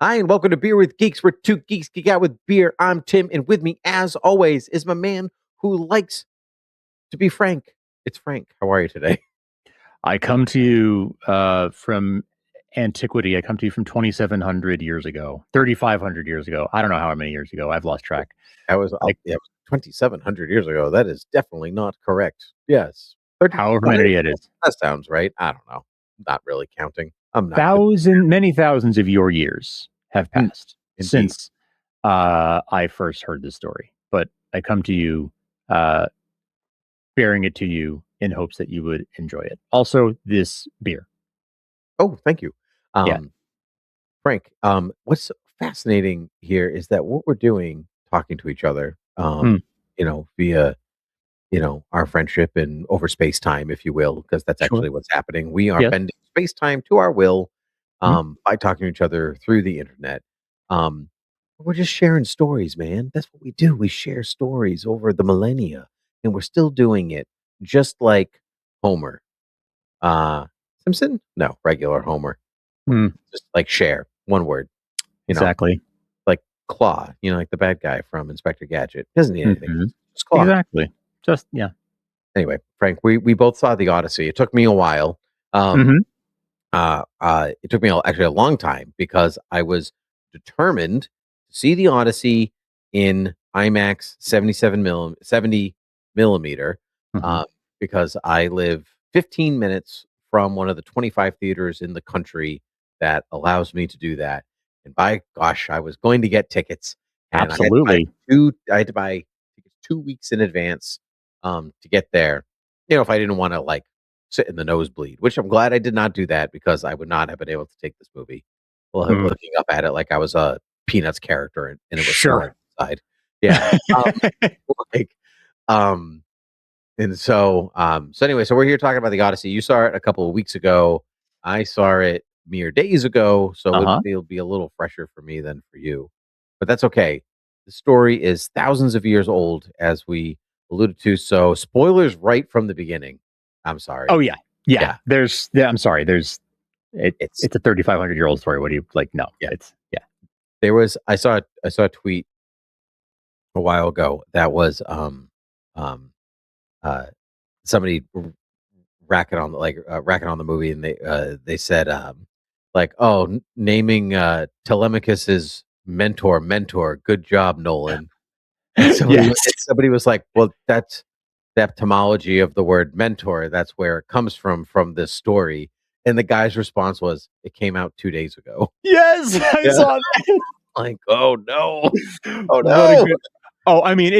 Hi, and welcome to Beer with Geeks, where two geeks geek out with beer. I'm Tim, and with me, as always, is my man who likes to be frank. It's Frank. How are you today? I come to you from antiquity. I come to you from 2,700 years ago, 3,500 years ago. I don't know how many years ago. I've lost track. That was I, yeah, it was 2,700 years ago. That is definitely not correct. Yes, 30, however many it is. that sounds right. I don't know. Not really counting. I'm not good. Many thousands of your years have Mm, passed indeed. since I first heard this story. But I come to you, uh, bearing it to you in hopes that you would enjoy it. Also, this beer. Oh, thank you, Yeah. um, Frank. What's fascinating here is that what we're doing, talking to each other, Hmm. via our friendship and over space time, if you will, because that's Sure. actually what's happening. We are Yes. bending space time to our will Hmm. by talking to each other through the internet. Um, we're just sharing stories, man. That's what we do. We share stories over the millennia, and we're still doing it, just like Homer. Uh, Simpson? No, regular Homer. Hmm. Just like share, one word. You know, Exactly. like Claw. Like the bad guy from Inspector Gadget. Doesn't need anything. Hmm. Just Claw. Exactly. Just, yeah. Anyway, Frank, we both saw the Odyssey. It took me a while. Hmm. It took me actually a long time because I was determined to see the Odyssey in IMAX 70 millimeter, Hmm. uh, because I live 15 minutes from one of the 25 theaters in the country that allows me to do that. And by gosh, I was going to get tickets, and Absolutely. I had to buy tickets 2 weeks in advance to get there. If I didn't want to like sit in the nosebleed, which I'm glad I did not do that because I would not have been able to take this movie. Well, Mm, looking up at it like I was a Peanuts character and it was snowing sure. outside. Yeah. Like, um, so we're here talking about the Odyssey. You saw it a couple of weeks ago. I saw it mere days ago, so Uh-huh. it'll be a little fresher for me than for you. But that's okay. The story is thousands of years old, as we alluded to. So spoilers right from the beginning. I'm sorry. Oh yeah. Yeah. Yeah, I'm sorry. it's It's a 3,500-year-old story. What do you like? No, yeah. it's yeah. There was I saw a tweet a while ago that was um uh somebody racking on the movie, and they said like, oh, naming Telemachus's mentor, good job, Nolan. And Yes. somebody was like, well, that's the etymology of the word mentor. That's where it comes from this story. And the guy's response was, it came out 2 days ago. Yes, I Yeah. saw Like, oh no. that. Oh What a no. good. Oh, I mean,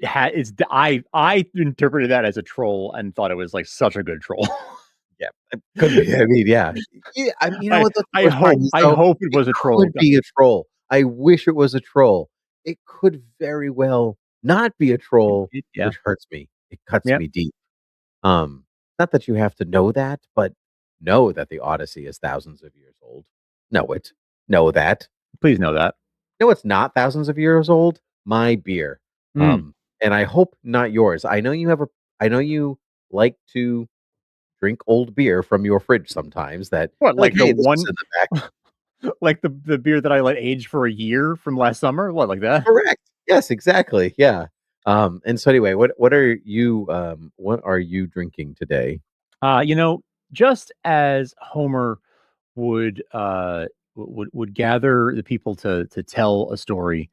I interpreted that as a troll and thought it was like such a good troll. Yeah, it could be. I mean, yeah. Yeah, you know I what the worst part is, I though? hope it It was a troll. could be a troll. I wish it was a troll. It could very well not be a troll, Yeah. which hurts me. It cuts Yep. me deep. Um, not that you have to know that, but know that the Odyssey is thousands of years old. Know it. Know that. Please know that. No, it's not thousands of years old. My beer. Mm. And I hope not yours. I know you like to drink old beer from your fridge sometimes that What, you're like, like the "Hey, this was one, in the back." like the beer that I let age for a year from last summer? What, like that? Correct. Yes, exactly. Yeah. And so anyway, what are you drinking today? You know, just as Homer would would gather the people to tell a story,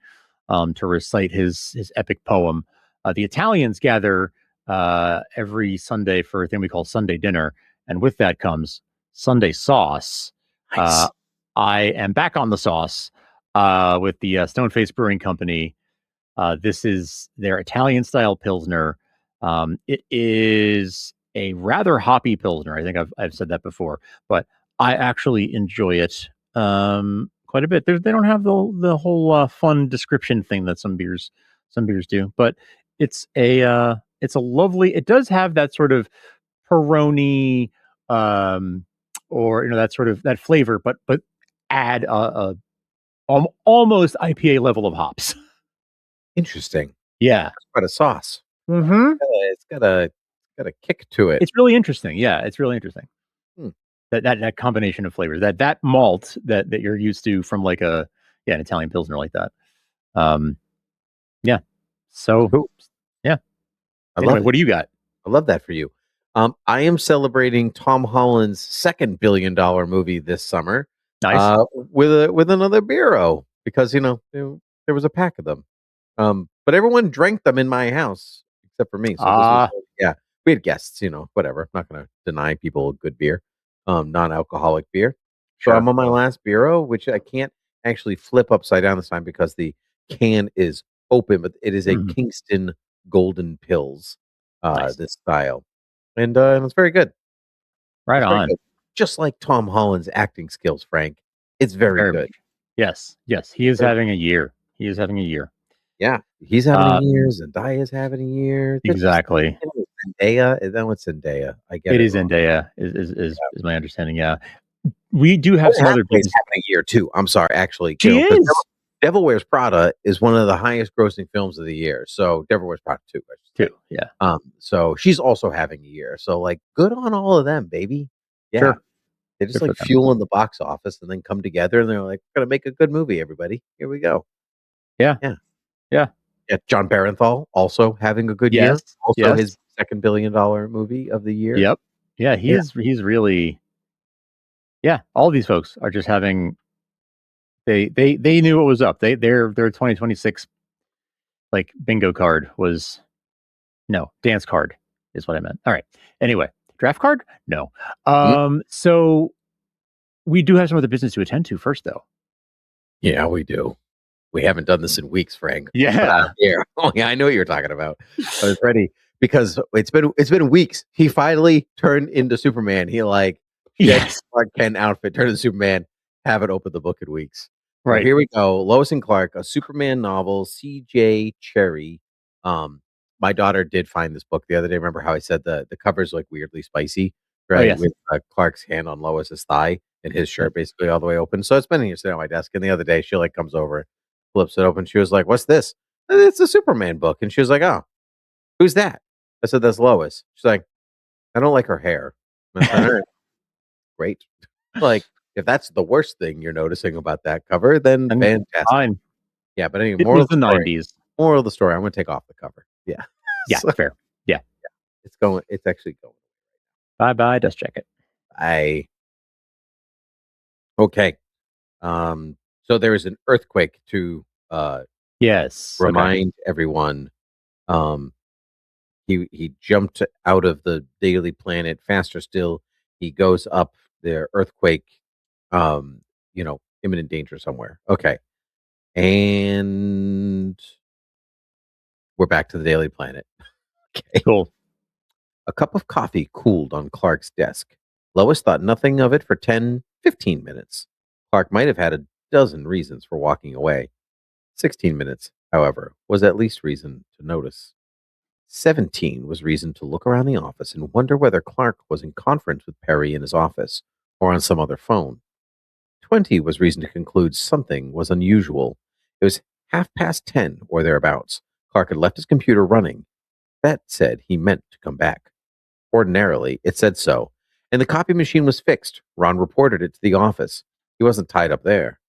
to recite his epic poem, the Italians gather every Sunday for a thing we call Sunday dinner, and with that comes Sunday sauce. Uh, Nice. I am back on the sauce with the Stoneface Brewing Company. This is their Italian style Pilsner. It is a rather hoppy Pilsner. I think I've said that before, but I actually enjoy it quite a bit. They don't have the whole fun description thing that some beers do, but it's a lovely. It does have that sort of Peroni, um, or that sort of that flavor, but add almost IPA level of hops. Interesting. Yeah. It's quite a sauce. Hmm. It's got a kick to it. It's really interesting. Yeah, it's really interesting. Hmm. that combination of flavors, that malt that you're used to from like an Italian pilsner like that. Um, yeah. So Cool. yeah. I Anyway, love it. what do you got? I love that for you. I am celebrating Tom Holland's second billion-dollar movie this summer, Nice. with another bureau because there was a pack of them. But everyone drank them in my house except for me. So this was, Ah, yeah, we had guests. Whatever. I'm not going to deny people good beer, non-alcoholic beer. So I'm sure. on my last bureau, which I can't actually flip upside down this time because the can is open, but it is a Mhm. Kingston Golden Pills, Nice. this style, and it's very good. Right It's very on. good. Just like Tom Holland's acting skills, Frank. It's very Very much. good. Yes. Yes. He is Very having a year. He is having a year. Yeah, he's having a Uh, year, Zendaya's having a year. They're just exactly. Zendaya. No, it's Zendaya. I get It it is wrong. Zendaya is my understanding. Yeah. We do have Anne some other Hathaway's business. having a year too. I'm sorry, actually, She because is Devil Wears Prada is one of the highest grossing films of the year. So Devil Wears Prada 2, I should too. say. Yeah. So she's also having a year. So like, good on all of them, baby. Yeah, Sure. they just Good for like them. fuel in the box office and then come together and they're like, we're gonna make a good movie, everybody. Here we go. Yeah. Yeah, Yeah. yeah. John Barenthal also having a good year. Yes. Also his Yes. second $1 billion movie of the year. Yep. Yeah. Yeah. He's really, yeah. All these folks are just having, they knew what was up. Their 2026 like bingo card was, no, dance card is what I meant. All right. Anyway, draft card? No. Mhm. So we do have some other business to attend to first, though. Yeah, we do. We haven't done this in weeks, Frank. But Yeah. here. Oh yeah, I know what you're talking about. I was ready because it's been weeks. He finally turned into Superman. He like shed Yes. Clark Kent outfit, turned into Superman, haven't opened the book in weeks. So Right. here we go. Lois and Clark, a Superman novel, CJ Cherry. Um, my daughter did find this book the other day. Remember how I said the cover's like weirdly spicy, Oh, right? yes. With Clark's hand on Lois's thigh and his Yep. shirt basically all the way open. So it's been here sitting on my desk. And the other day she like comes over, flips it open. She was like, "What's this?" It's a Superman book. And she was like, "Oh, who's that?" I said, "That's Lois." She's like, "I don't like her hair." And I said, "All right, great." Like, if that's the worst thing you're noticing about that cover, then And fantastic. fine. Yeah, but anyway, It moral was of the the story. 90s. Moral of the story. I'm going to take off the cover. Yeah. Yeah. So Fair. Yeah. it's going. It's actually going. Bye bye. Dust jacket. I okay. So there is an earthquake to Yes. Okay. remind everyone. Um, he jumped out of the Daily Planet faster still. He goes up the earthquake. Imminent danger somewhere. Okay, and we're back to the Daily Planet. Okay. Cool. A cup of coffee cooled on Clark's desk. Lois thought nothing of it for 10, 15 minutes. Clark might have had a dozen reasons for walking away. 16 minutes, however, was at least reason to notice. 17 was reason to look around the office and wonder whether Clark was in conference with Perry in his office or on some other phone. 20 was reason to conclude something was unusual. It was 10:30 or thereabouts. Clark had left his computer running. That said he meant to come back. Ordinarily, it said so. And the copy machine was fixed. Ron reported it to the office. He wasn't tied up there.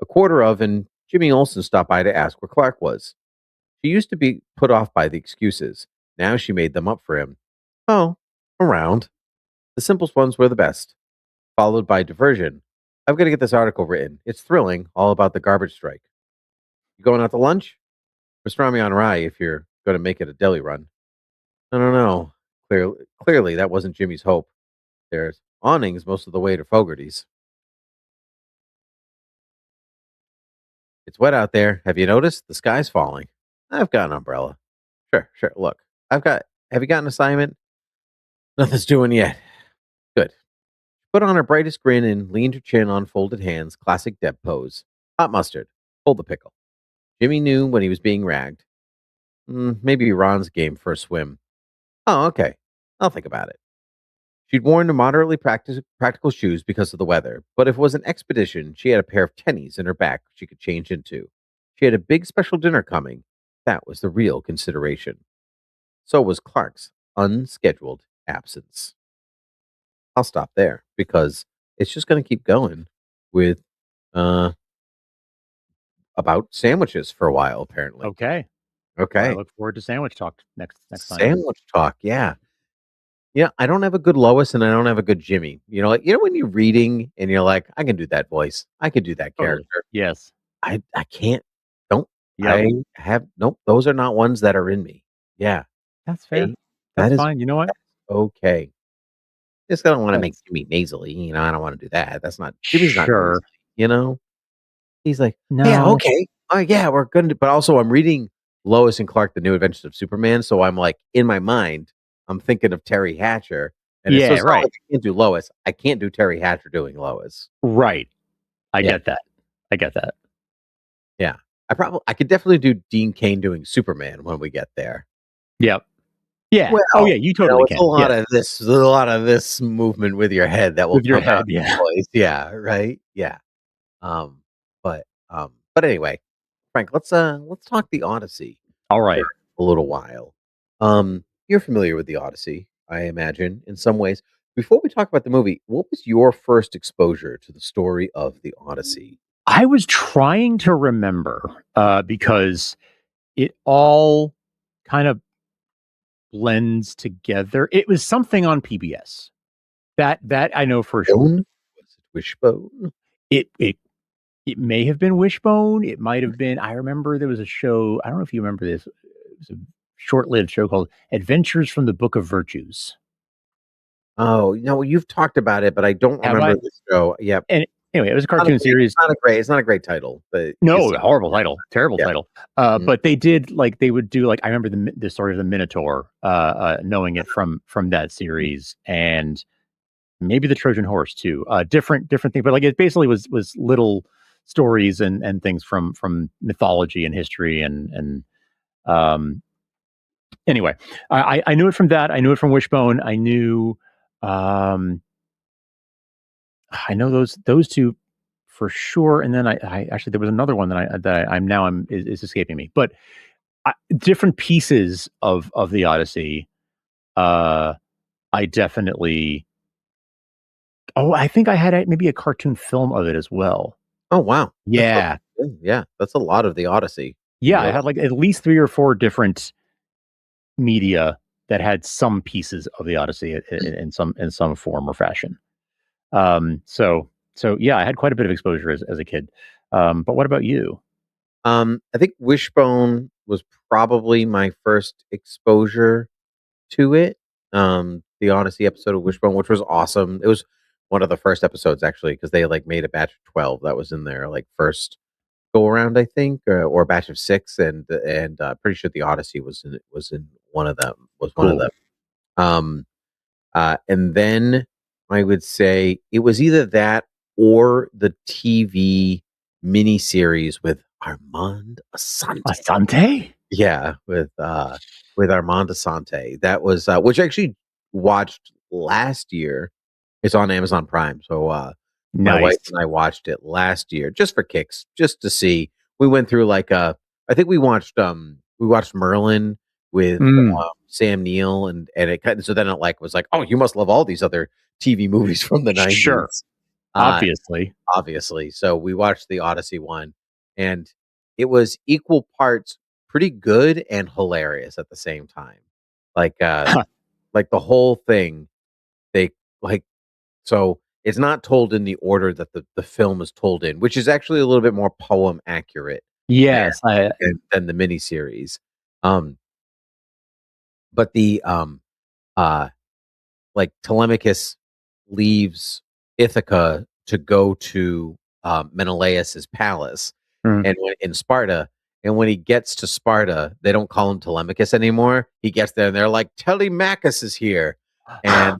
A quarter of, and Jimmy Olsen stopped by to ask where Clark was. She used to be put off by the excuses. Now she made them up for him. Oh, around. The simplest ones were the best, followed by diversion. I've got to get this article written. It's thrilling, all about the garbage strike. You going out to lunch? Pastrami on rye if you're going to make it a deli run. I don't know. Clearly, that wasn't Jimmy's hope. There's awnings most of the way to Fogarty's. It's wet out there. Have you noticed? The sky's falling. I've got an umbrella. Sure, sure. Look, have you got an assignment? Nothing's doing yet. Good. Put on her brightest grin and leaned her chin on folded hands, classic Deb pose. Hot mustard. Hold the pickle. Jimmy knew when he was being ragged. Maybe Ron's game for a swim. Oh, okay. I'll think about it. She'd worn the moderately practical shoes because of the weather, but if it was an expedition, she had a pair of tennies in her back she could change into. She had a big special dinner coming. That was the real consideration. So was Clark's unscheduled absence. I'll stop there because it's just going to keep going with uh about sandwiches for a while. Apparently, Okay. Well, I okay, look forward to sandwich talk next time. sandwich talk. Yeah, yeah. I don't have a good Lois and I don't have a good Jimmy. Like when you're reading and you're like, I can do that voice, I could do that Totally. character. Yes. I can't. Don't. Yep. I have nope. Those are not ones that are in me. Yeah. That's fair. Hey, that That's is fine. You know what? that's okay. Just don't want to make That's Jimmy nasally. I don't want to do that. That's not Jimmy's not nasally. sure. You know. He's like, yeah, No. okay. Oh yeah, we're gonna. But also, I'm reading Lois and Clark: The New Adventures of Superman, so I'm like in my mind, I'm thinking of Terry Hatcher, and it's so Yeah, it's not right. like I can't do Lois. I can't do Terry Hatcher doing Lois. Right. I Yeah, get that. I get that. yeah. I could definitely do Dean Cain doing Superman when we get there. Yep. Yeah. Oh Well, yeah, you totally it's a can. lot Yes. of this, a lot of this movement with your head that will With your come out head, of yeah. your voice. Yeah, right. Yeah. But anyway, Frank, let's talk the Odyssey All for right. a little while. You're familiar with the Odyssey, I imagine, in some ways. Before we talk about the movie, what was your first exposure to the story of the Odyssey? I was trying to remember because it all kind of blends together. It was something on PBS. That I know for sure. Bone? Was it Wishbone? It it may have been Wishbone. It might have been. I remember there was a show. I don't know if you remember this. It was a short-lived show called Adventures from the Book of Virtues. Oh, you've talked about it, but I don't Have remember I? the show. Yeah, And anyway, it was a not a cartoon great, series. it's not a great title, but No, horrible title, terrible yeah. title. Mhm. But they did like they would do like I remember the story of the Minotaur, knowing it from that series, and maybe the Trojan Horse too. Different thing, but like it basically was little stories and things from mythology and history and um. Anyway, I knew it from that. I knew it from Wishbone. Um I know those two for sure. And then I actually there was another one that I'm is escaping me, but different pieces of the Odyssey. Uh, I definitely. Oh, I think I had maybe a cartoon film of it as well. Oh, wow. Yeah, Yeah, that's a lot of the Odyssey. yeah. I had like at least 3 or 4 different media that had some pieces of the Odyssey in some form or fashion. So yeah, I had quite a bit of exposure as a kid. But what about you? I think Wishbone was probably my first exposure to it. The Odyssey episode of Wishbone, which was awesome. It was one of the first episodes actually because they like made a batch of 12 that was in their like first go around, I think, or a batch of 6, and pretty sure the Odyssey was in one of them. Was one of Cool. them. Um, and then I would say it was either that or the TV miniseries with Armand Assante. Asante? Yeah, with Armand Assante. That was which I actually watched last year. It's on Amazon Prime. So my wife Nice. and I watched it last year just for kicks, just to see. We went through like I think we watched Merlin with Mm, Sam Neill and it kind of, so then it like was like, oh, you must love all these other TV movies from the sure. 90s. Uh Obviously. Obviously. So we watched the Odyssey one and it was equal parts pretty good and hilarious at the same time. Like like the whole thing they like so it's not told in the order that the film is told in, which is actually a little bit more poem accurate than Yes. than the miniseries. Um but the uh like Telemachus leaves Ithaca to go to Menelaus's palace Mm. and in Sparta. And when he gets to Sparta, they don't call him Telemachus anymore. He gets there and they're like, Telemachus is here. And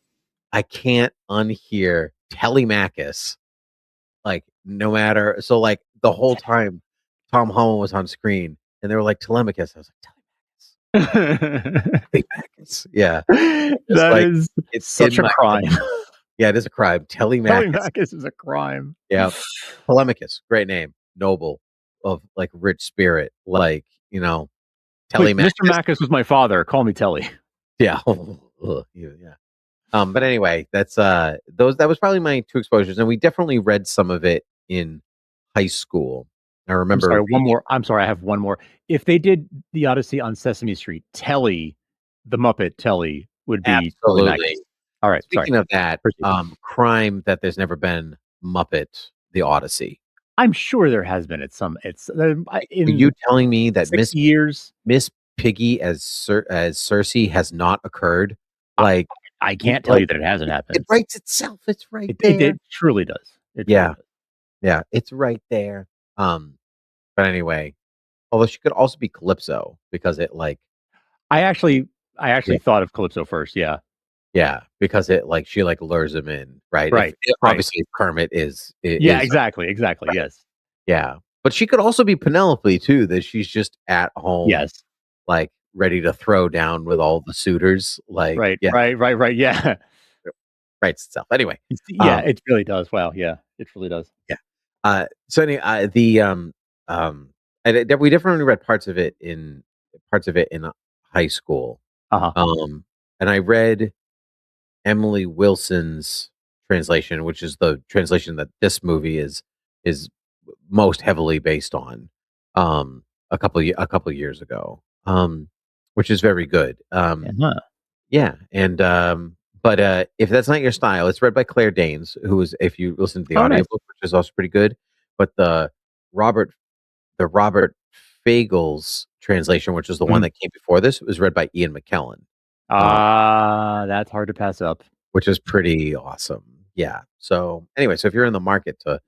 I can't unhear Telemachus. Like, no matter. So, like, the whole time Tom Holland was on screen and they were like, Telemachus. I was like, Telemachus. Yeah. Just That like, is it's such in a my head. crime. Yeah, it is a crime. Telemachus. Telemachus is a crime. Yeah. Telemachus. Great name. Noble of like rich spirit. Like, Please, Mr. Telemachus. Macus was my father. Call me Telly. Yeah. Ugh, yeah. But anyway, that was probably my two exposures, and we definitely read some of it in high school. I I'm remember sorry, one reading. more. I'm sorry, I have one more. If they did the Odyssey on Sesame Street, Telly, the Muppet Telly, would be totally Absolutely. Magnus. All right, sorry. Speaking of that, Proceed. crime that there's never been Muppet the Odyssey. I'm sure there has been at some. It's Are in you telling me that 6 years. Miss Piggy as Circe has not occurred? I, Like, I can't tell like you that it hasn't it happened. writes itself. It's right It there. truly does. It truly Yeah, does. yeah, it's right there. Um, but anyway, although she could also be Calypso because it like I actually, I yeah, actually thought of Calypso first. Yeah. yeah, because it like she like lures him in, right? Right. If Right. obviously if Kermit Yeah. is Exactly. Exactly. right, Yes. yeah, but she could also be Penelope too. That she's just at home, Yes. like ready to throw down with all the suitors. Like, Right. yeah, Right. Right. Right. Yeah. writes itself. Anyway, Yeah. um, It really does. Wow. Yeah. It really does. yeah. So anyway, we definitely read parts of it in high school. Uh huh. Um, and I read Emily Wilson's translation, which is the translation that this movie is most heavily based on, a couple years ago, which is very good. Uh-huh. Yeah, and but if that's not your style, it's read by Claire Danes, who is if you listen to the Oh, nice. audiobook, which is also pretty good. But Robert Robert Fagel's translation, which is the one Mhm. that came before this, was read by Ian McKellen. Uh, Ah, that's hard to pass up. which is pretty awesome. Yeah. So anyway, so if you're in the market to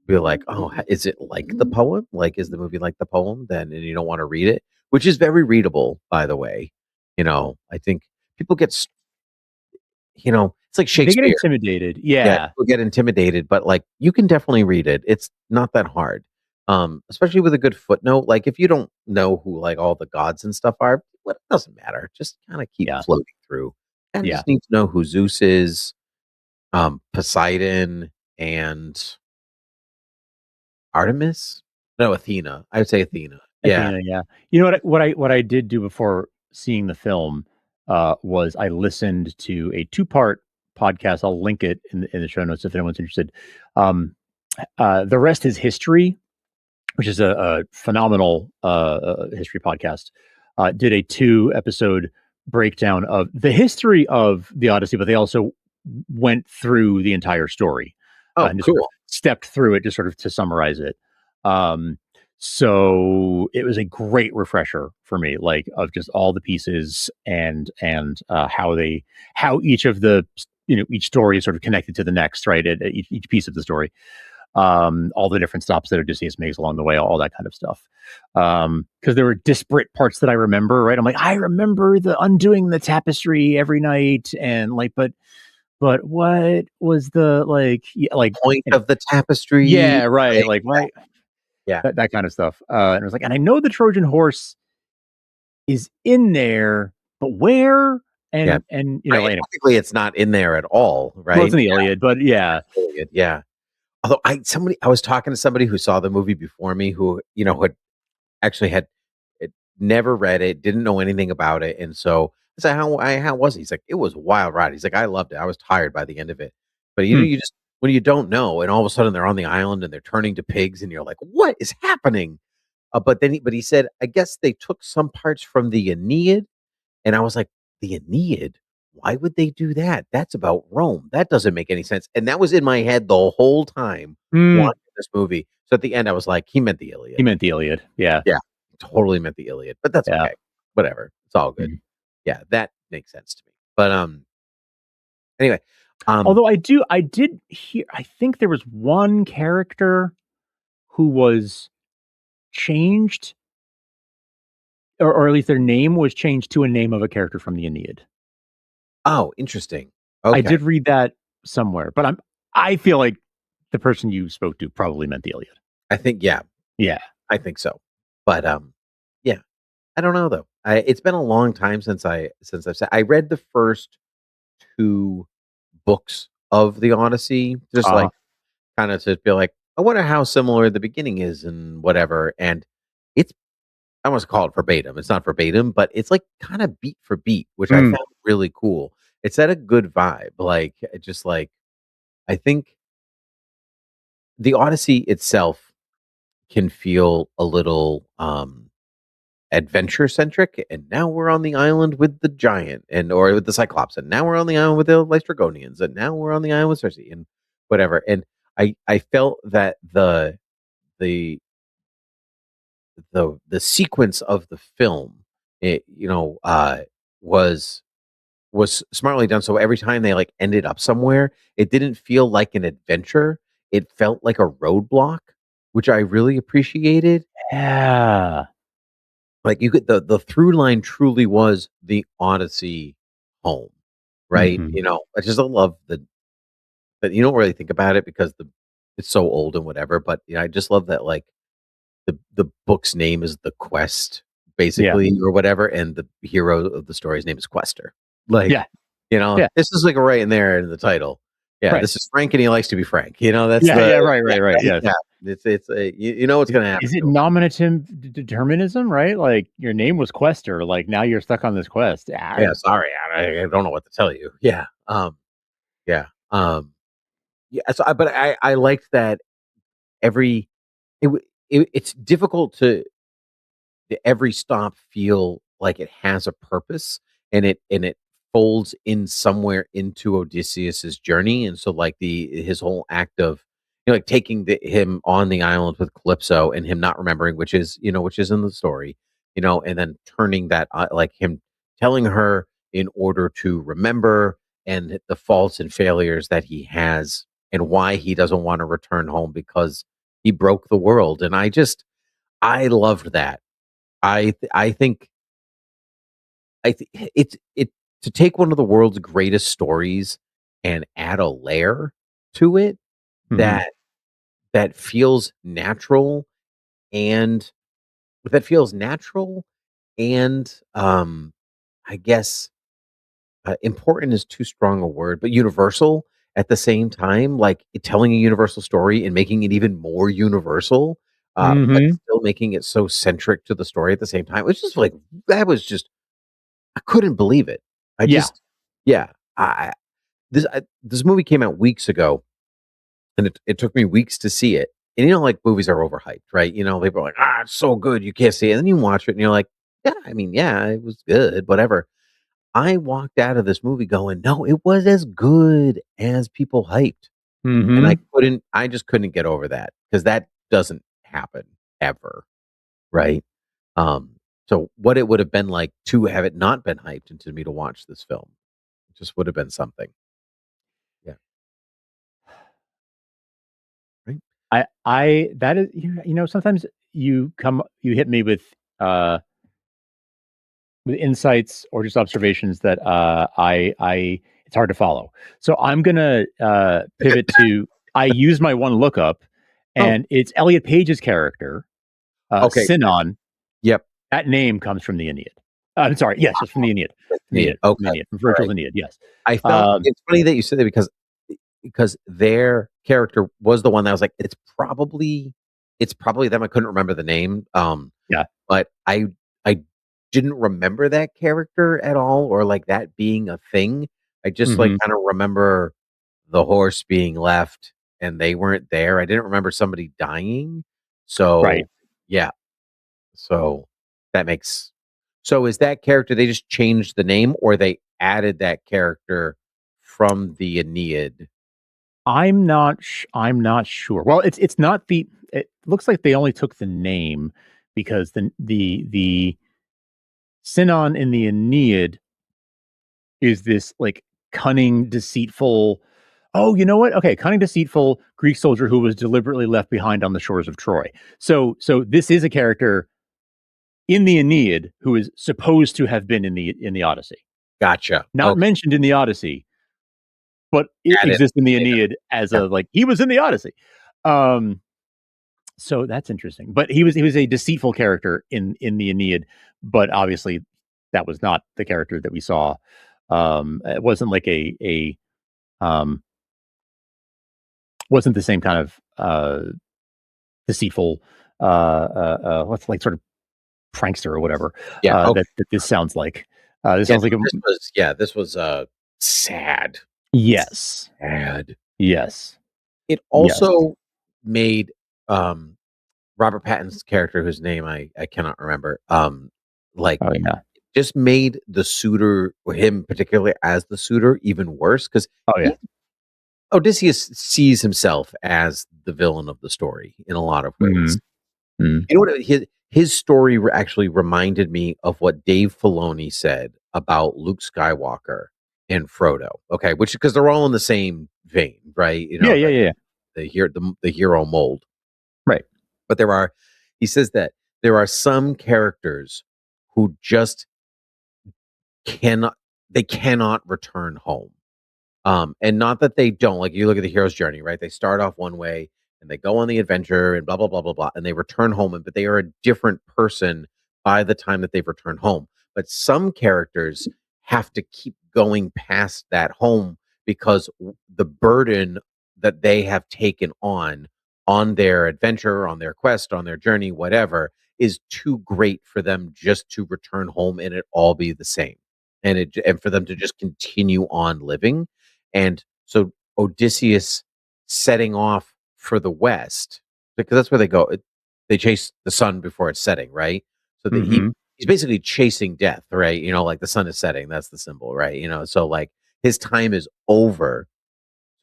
be like, oh, is it like the poem? Like, is the movie like the poem? Then and you don't want to read it, which is very readable, by the way. I think people get, it's like They get Shakespeare. intimidated. Yeah, Yeah. people get intimidated, but like you can definitely read it. It's not that hard. Especially with a good footnote. Like if you don't know who like all the gods and stuff are, well, it doesn't matter. Just kind of keep Yeah. floating through. And Yeah. just need to know who Zeus is, Poseidon, and Artemis? No, Athena. I would say Athena. Yeah. Athena, yeah. You know what I did do before seeing the film, was I listened to a two-part podcast. I'll link it in the show notes if anyone's interested. Um, The Rest is History, which is a phenomenal history podcast, did a 2 episode breakdown of the history of the Odyssey, but they also went through the entire story, Oh, and just sort of cool. stepped through it, just sort of to summarize it. Um, so it was a great refresher for me, like of just all the pieces and how each of the each story is sort of connected to the next, right? At each piece of the story, all the different stops that Odysseus makes along the way, all that kind of stuff. Because there were disparate parts that I remember, right? I'm like, I remember the undoing the tapestry every night, and like, but what was the like, Point you know, of the tapestry. yeah, right, Like, like right, yeah. that kind of stuff. And it was like, and I know the Trojan horse is in there, but where? Yeah. And Right. anyway, Technically, it's not in there at all, well, it's right? in the Iliad, but yeah, Iliad, yeah. Although I was talking to somebody who saw the movie before me who, had actually had never read it, didn't know anything about it. And so I said, how was it? He's like, it was a wild ride. He's like, I loved it. I was tired by the end of it. But hmm, you just when you don't know, and all of a sudden they're on the island and they're turning to pigs, and you're like, what is happening? But he said, I guess they took some parts from the Aeneid, and I was like, the Aeneid? Why would they do that? That's about Rome. That doesn't make any sense. And that was in my head the whole time hmm, watching this movie. So at the end, I was like, he meant the he Iliad. meant the Iliad, yeah, Yeah, totally meant the Iliad, but that's yeah. okay. Whatever. It's all good. Mhm. Yeah, that makes sense to me. But anyway, um, Although I did hear, I think there was one character who was changed, or at least their name was changed to a name of a character from the Aeneid. oh, interesting. I Okay. did read that somewhere, but I feel like the person you spoke to probably meant the Iliad. I think yeah, Yeah. I think so. But yeah, I don't know though. It's been a long time since I've said I read the first two books of the Odyssey, just Uh-huh. like kind of to be like, I wonder how similar the beginning is and whatever. And it's I almost call it verbatim. It's not verbatim, but it's like kind of beat for beat, which I Mm, found really cool. it set a good vibe. Like, just like I think the Odyssey itself can feel a little adventure centric, and now we're on the island with the giant and or with the Cyclops, and now we're on the island with the Lystragonians, and now we're on the island with Circe and whatever. And I felt that the the sequence of the film, it, was smartly done. So every time they like ended up somewhere, it didn't feel like an adventure. It felt like a roadblock, which I really appreciated. Yeah. Like you could the through line truly was the Odyssey home, right? Mhm. I just love that you don't really think about it because it's so old and whatever, but I just love that like the book's name is The Quest, Yeah. basically, or whatever, and the hero of the story's name is Quester. Like, Yeah. Yeah. this is like right in there in the title. Yeah, Right. this is Frank and he likes to be Frank. That's Yeah, the yeah, right, yeah, right, right, yes. yeah. It's you know what's gonna happen Is it to him. nominative determinism, right? Like, your name was Quester, like, now you're stuck on this quest. Ah, Yeah, sorry, I don't know what to tell you. Yeah, yeah, yeah. So, but I liked that every it's difficult to every stop feel like it has a purpose, and it folds in somewhere into Odysseus's journey. And so like the his whole act of like taking him on the island with Calypso and him not remembering, which is in the story, and then turning that like him telling her in order to remember, and the faults and failures that he has, and why he doesn't want to return home because he broke the world. And I loved that. I think it to take one of the world's greatest stories and add a layer to it mhm, that that feels natural and that feels natural and I guess important is too strong a word, but universal at the same time, like telling a universal story and making it even more universal, but mhm. still making it so centric to the story at the same time. It's just like that was just I couldn't believe it. I Yeah. just yeah, this movie came out weeks ago, and it took me weeks to see it. And like movies are overhyped, right? People are like, it's so good, you can't see it. And then you watch it, and you're like, yeah, I mean, yeah, it was good, whatever. I walked out of this movie going, no, it was as good as people hyped, and Mhm. I just couldn't get over that because that doesn't happen ever, right? Um, so what it would have been like to have it not been hyped and to me to watch this film, it just would have been something. Yeah. Right? I that is sometimes you hit me uh with insights or just observations that I it's hard to follow. So I'm gonna pivot to I use my one lookup, Oh, and it's Elliot Page's character, okay. Sinon. Yep. That name comes from the Aeneid. I'm sorry, yes, it's from the Aeneid. That's From the neat. Aeneid, from Okay. the Aeneid, from All Virgil's right. Aeneid. Yes. I felt Um, it's funny that you said that because their character was the one that was like, it's probably them. I couldn't remember the name. yeah. But I didn't remember that character at all or like that being a thing. I just like Hmm. kind of remember the horse being left and they weren't there. I didn't remember somebody dying. Right. So yeah. So that makes so is that character they just changed the name or they added that character from the Aeneid? I'm not sure. Well, it's not the. It looks like they only took the name because the Sinon in the Aeneid is this like cunning, deceitful. Oh, you know what? Okay, cunning, deceitful Greek soldier who was deliberately left behind on the shores of Troy. So this is a character in the Aeneid who is supposed to have been in the Odyssey, Gotcha. not Okay. mentioned in the Odyssey, but it Added exists in the later. Aeneid as Yeah. a like he was in the Odyssey. Um, so that's interesting. But he was a deceitful character in the Aeneid, but obviously that was not the character that we saw. It wasn't like a um, wasn't the same kind of deceitful what's like sort of prankster or whatever Yeah. Okay. that this sounds like. This Yeah, sounds like no, a this was sad. Yes. Sad. Yes. It Yes. also made, um, Robert Pattinson's character, whose name I cannot remember, like, Oh, yeah. just made the suitor or him particularly as the suitor even worse because Oh, yeah. he Odysseus sees himself as the villain of the story in a lot of ways. Mhm. Mm. You know what? His story actually reminded me of what Dave Filoni said about Luke Skywalker and Frodo. Okay, which because they're all in the same vein, right? You Yeah, know, yeah, yeah. the hero mold. Right. But he says that there are some characters who just cannot, they cannot return home. And not that they don't, like you look at the hero's journey, right? They start off one way and they go on the adventure and blah, blah, blah, blah, blah, and they return home, but they are a different person by the time that they've returned home. But some characters have to keep going past that home because the burden that they have taken on their adventure, on their quest, on their journey, whatever, is too great for them just to return home and it all be the same. And for them to just continue on living and so Odysseus setting off for the west, because that's where they go. They chase the sun before it's setting, right? So that Mhm. he's basically chasing death, right? You know, like the sun is setting. That's the symbol, right? You know, so like his time is over.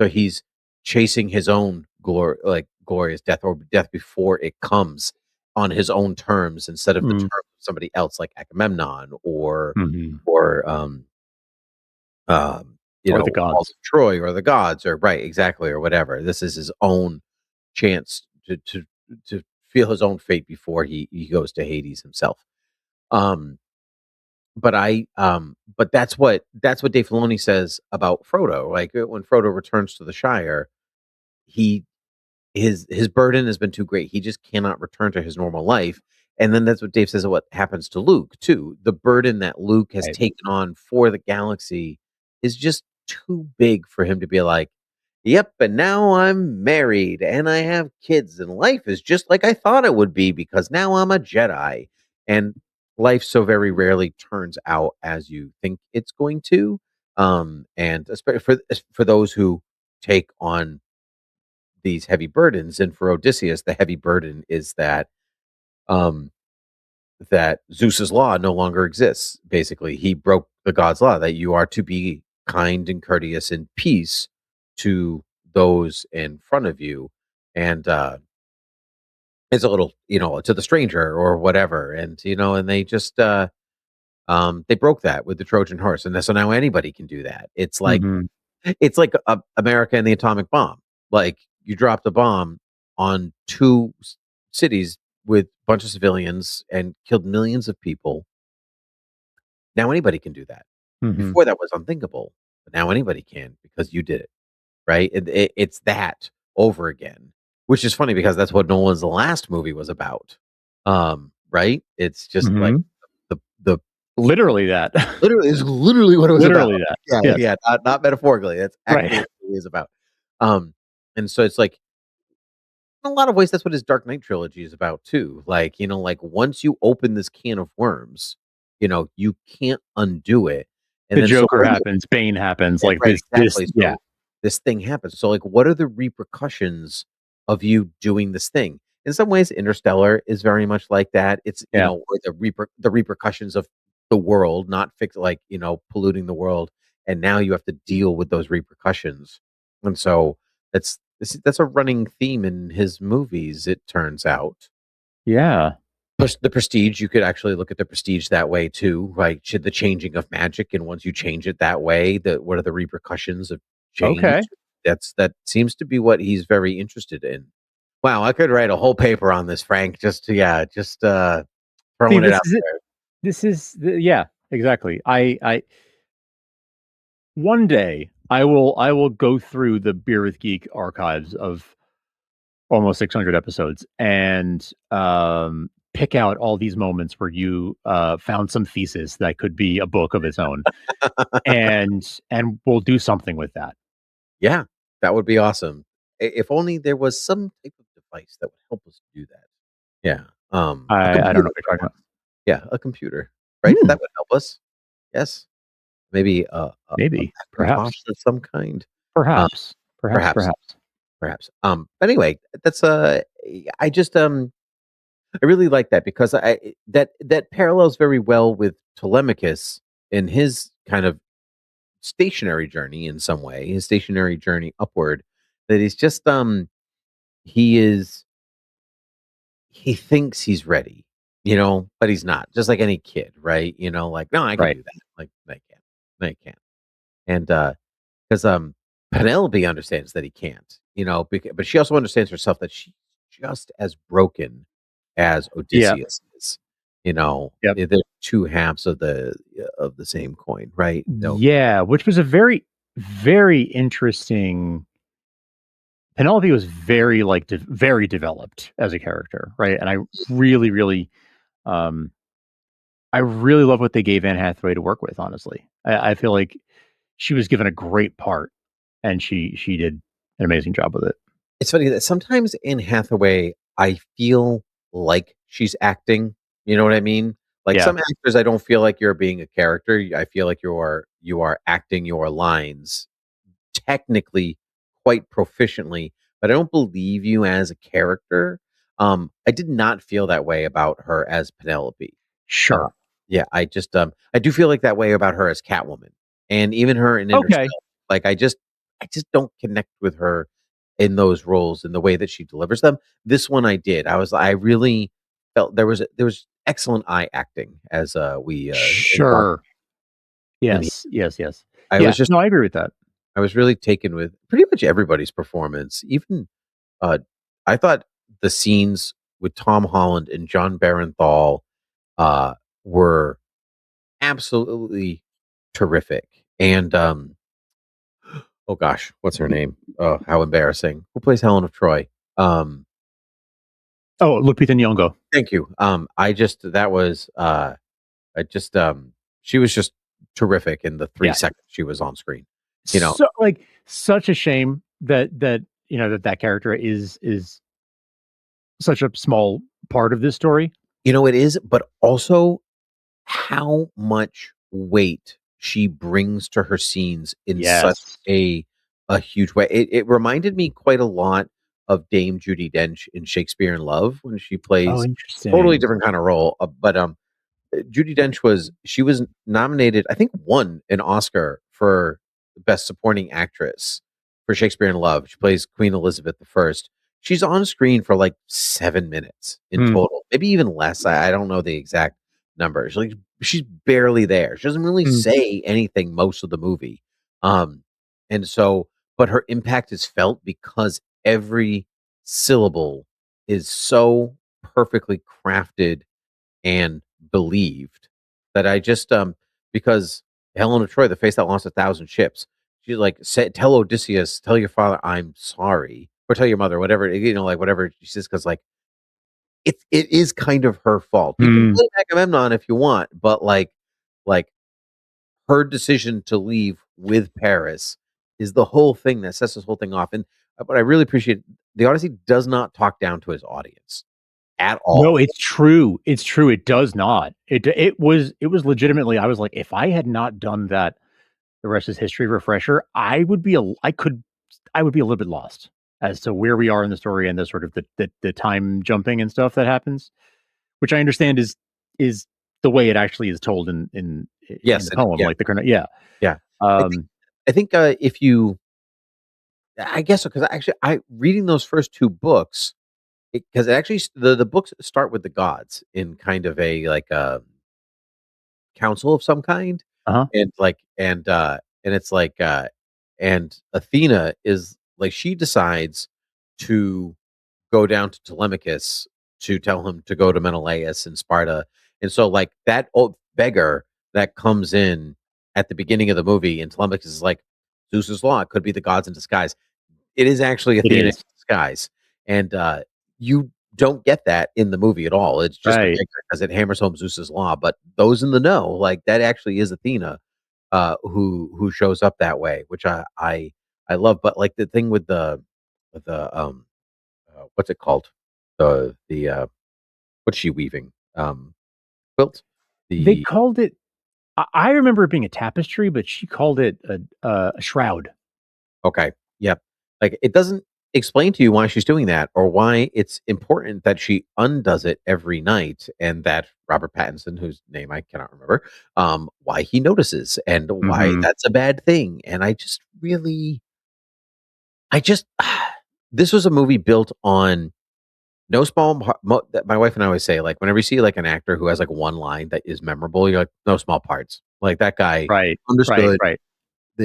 So he's chasing his own glorious death or death before it comes on his own terms instead of the terms Mm. of somebody else like Agamemnon Mhm. or Or the all gods. of Troy or the gods or right, exactly, or whatever. This is his own chance to feel his own fate before he goes to Hades himself. Um, but that's what Dave Filoni says about Frodo. Like when Frodo returns to the Shire, he his burden has been too great. He just cannot return to his normal life. And then that's what Dave says of what happens to Luke too. The burden that Luke has Right. taken on for the galaxy is just too big for him to be like, "Yep, and now I'm married and I have kids and life is just like I thought it would be because now I'm a Jedi." And life so very rarely turns out as you think it's going to. And especially for those who take on these heavy burdens. And for Odysseus, the heavy burden is um, that Zeus's law no longer exists. Basically, he broke the god's law that you are to be kind and courteous and peace to those in front of you, and it's a little, to the stranger or whatever. And and they broke that with the Trojan horse, and so now anybody can do that. Mhm. It's like America and the atomic bomb. Like you dropped a bomb on two cities with a bunch of civilians and killed millions of people. Now anybody can do that. Mhm. Before that was unthinkable, but now anybody can because you did it, right? It's that over again, which is funny because that's what Nolan's last movie was about. Right? It's just like Mhm. the Literally that. literally is literally what it was about. Literally that. Yeah, Yes. yeah, not metaphorically. That's Right. actually what it is about. Um, and so it's like in a lot of ways, that's what his Dark Knight trilogy is about too. Like, like once you open this can of worms, you can't undo it. And The then so Joker happens, Bane happens, yeah, like right, this exactly. yeah. So this thing happens. So like what are the repercussions of you doing this thing? In some ways, Interstellar is very much like that. It's, Yeah. or the repercussions of the world, not fix like, polluting the world. And now you have to deal with those repercussions. And so that's a running theme in his movies, it turns out. Yeah. The Prestige, you could actually look at the Prestige that way too, right? Should the changing of magic, and once you change it that way, what are the repercussions of change? Okay. That seems to be what he's very interested in. Wow, I could write a whole paper on this, Frank. Just See, throwing it this out is it. there. This is the yeah, exactly. I one day I will go through the Beer with Geek archives of almost 600 episodes and pick out all these moments where you found some thesis that could be a book of its own, and we'll do something with that. Yeah, that would be awesome. If only there was some type of device that would help us do that. Yeah, a I don't know computer what you're talking perhaps. Yeah, a computer, right? about. That would help us. Yes. maybe a Maybe, Macintosh perhaps, of some kind. Uh, perhaps, perhaps, perhaps, perhaps. perhaps. But anyway, that's I just I really like that because that parallels very well with Telemachus in his kind of stationary journey in some way, his stationary journey upward. That he's just he is he thinks he's ready, but he's not. Just like any kid, right? Like, no, I can Right. do that. Like, no, I can't. No, I can't. And because Penelope understands that he can't, but she also understands herself that she's just as broken as Yeah. Odysseus is. Yep. They're two halves of the same coin, right? No, Yeah, which was a very, very interesting. Penelope was very like very developed as a character, right? And really, really, um, I really love what they gave Anne Hathaway to work with. Honestly, I feel like she was given a great part, and she did an amazing job with it. it's funny that sometimes in Hathaway, I feel like she's acting. You know what I mean? Like Yeah, some actors, I don't feel like you're being a character. I feel like you are acting your lines technically quite proficiently, but I don't believe you as a character. I did not feel that way about her as Penelope. Uh, sure, yeah, I do feel like that way about her as Catwoman, and even her in okay, Interstellar. Like I just don't connect with her in those roles in the way that she delivers them. This one I did. I really felt there was excellent eye acting as we in talk, sure, and yes, yes, yes, I yeah. was just No, I agree with that. I was really taken with pretty much everybody's performance. Even uh, I thought the scenes with Tom Holland and John Bernthal uh, were absolutely terrific. And oh gosh, what's her name? Oh, how embarrassing! Who plays Helen of Troy? Oh, Lupita Nyong'o. Thank you. I just she was just terrific in the three Yeah, seconds she was on screen. You know, so like such a shame that that character is such a small part of this story. it is, but also how much weight she brings to her scenes in such Yes. a huge way. It reminded me quite a lot of Dame Judi Dench in Shakespeare in Love when she Oh, plays totally interesting. different kind of role. But Judi Dench was nominated, I think, won an Oscar for Best Supporting Actress for Shakespeare in Love. She plays Queen Elizabeth I. She's on screen for like 7 minutes in Mm, total, maybe even less. I don't know the exact numbers. Like she's barely there. She doesn't really mm. say anything most of the movie, um, and so, but her impact is felt because every syllable is so perfectly crafted and believed that I just because Helen of Troy, the face that lost 1,000 ships, she's like, tell Odysseus, tell your father I'm sorry, or tell your mother, whatever, like whatever she says, because like it is kind of her fault. You can Mm. blame Agamemnon if you want, but like her decision to leave with Paris is the whole thing that sets this whole thing off. And what I really appreciate, the Odyssey does not talk down to his audience at No, all. it's true. It's true. It does not. It was legitimately. I was like, if I had not done that, the rest is history refresher. I would be a little bit lost as to where we are in the story and the sort of the time jumping and stuff that happens, which I understand is the way it actually is told in Yes, the and poem, yeah, like the current. Yeah. yeah. I think Um. if you I guess so, 'cause actually I reading those first 2 books, because it actually the books start with the gods in kind of a, like, council of some kind, Uh huh. and it's like, and Athena is like, she decides to go down to Telemachus to tell him to go to Menelaus in Sparta, and so, like, that old beggar that comes in at the beginning of the movie, and Telemachus is like, "Zeus's law, it could be the gods in disguise." It is actually It Athena in is disguise, and, you don't get that in the movie at all. It's just a right. beggar because it hammers home Zeus's law, but those in the know, like, that actually is Athena, who shows up that way, which I love, but, like, the thing with what's it called? The what's she weaving? Quilt? They The called it. I remember it being a tapestry, but she called it a shroud. Okay. Yep. Like it doesn't explain to you why she's doing that or why it's important that she undoes it every night and that Robert Pattinson, whose name I cannot remember, why he notices and why Hmm. that's a bad thing. And I just really I just this was a movie built on no small that my wife and I always say, like, whenever you see like an actor who has like one line that is memorable, you're like, no small parts. Like that guy Right, right, understood right.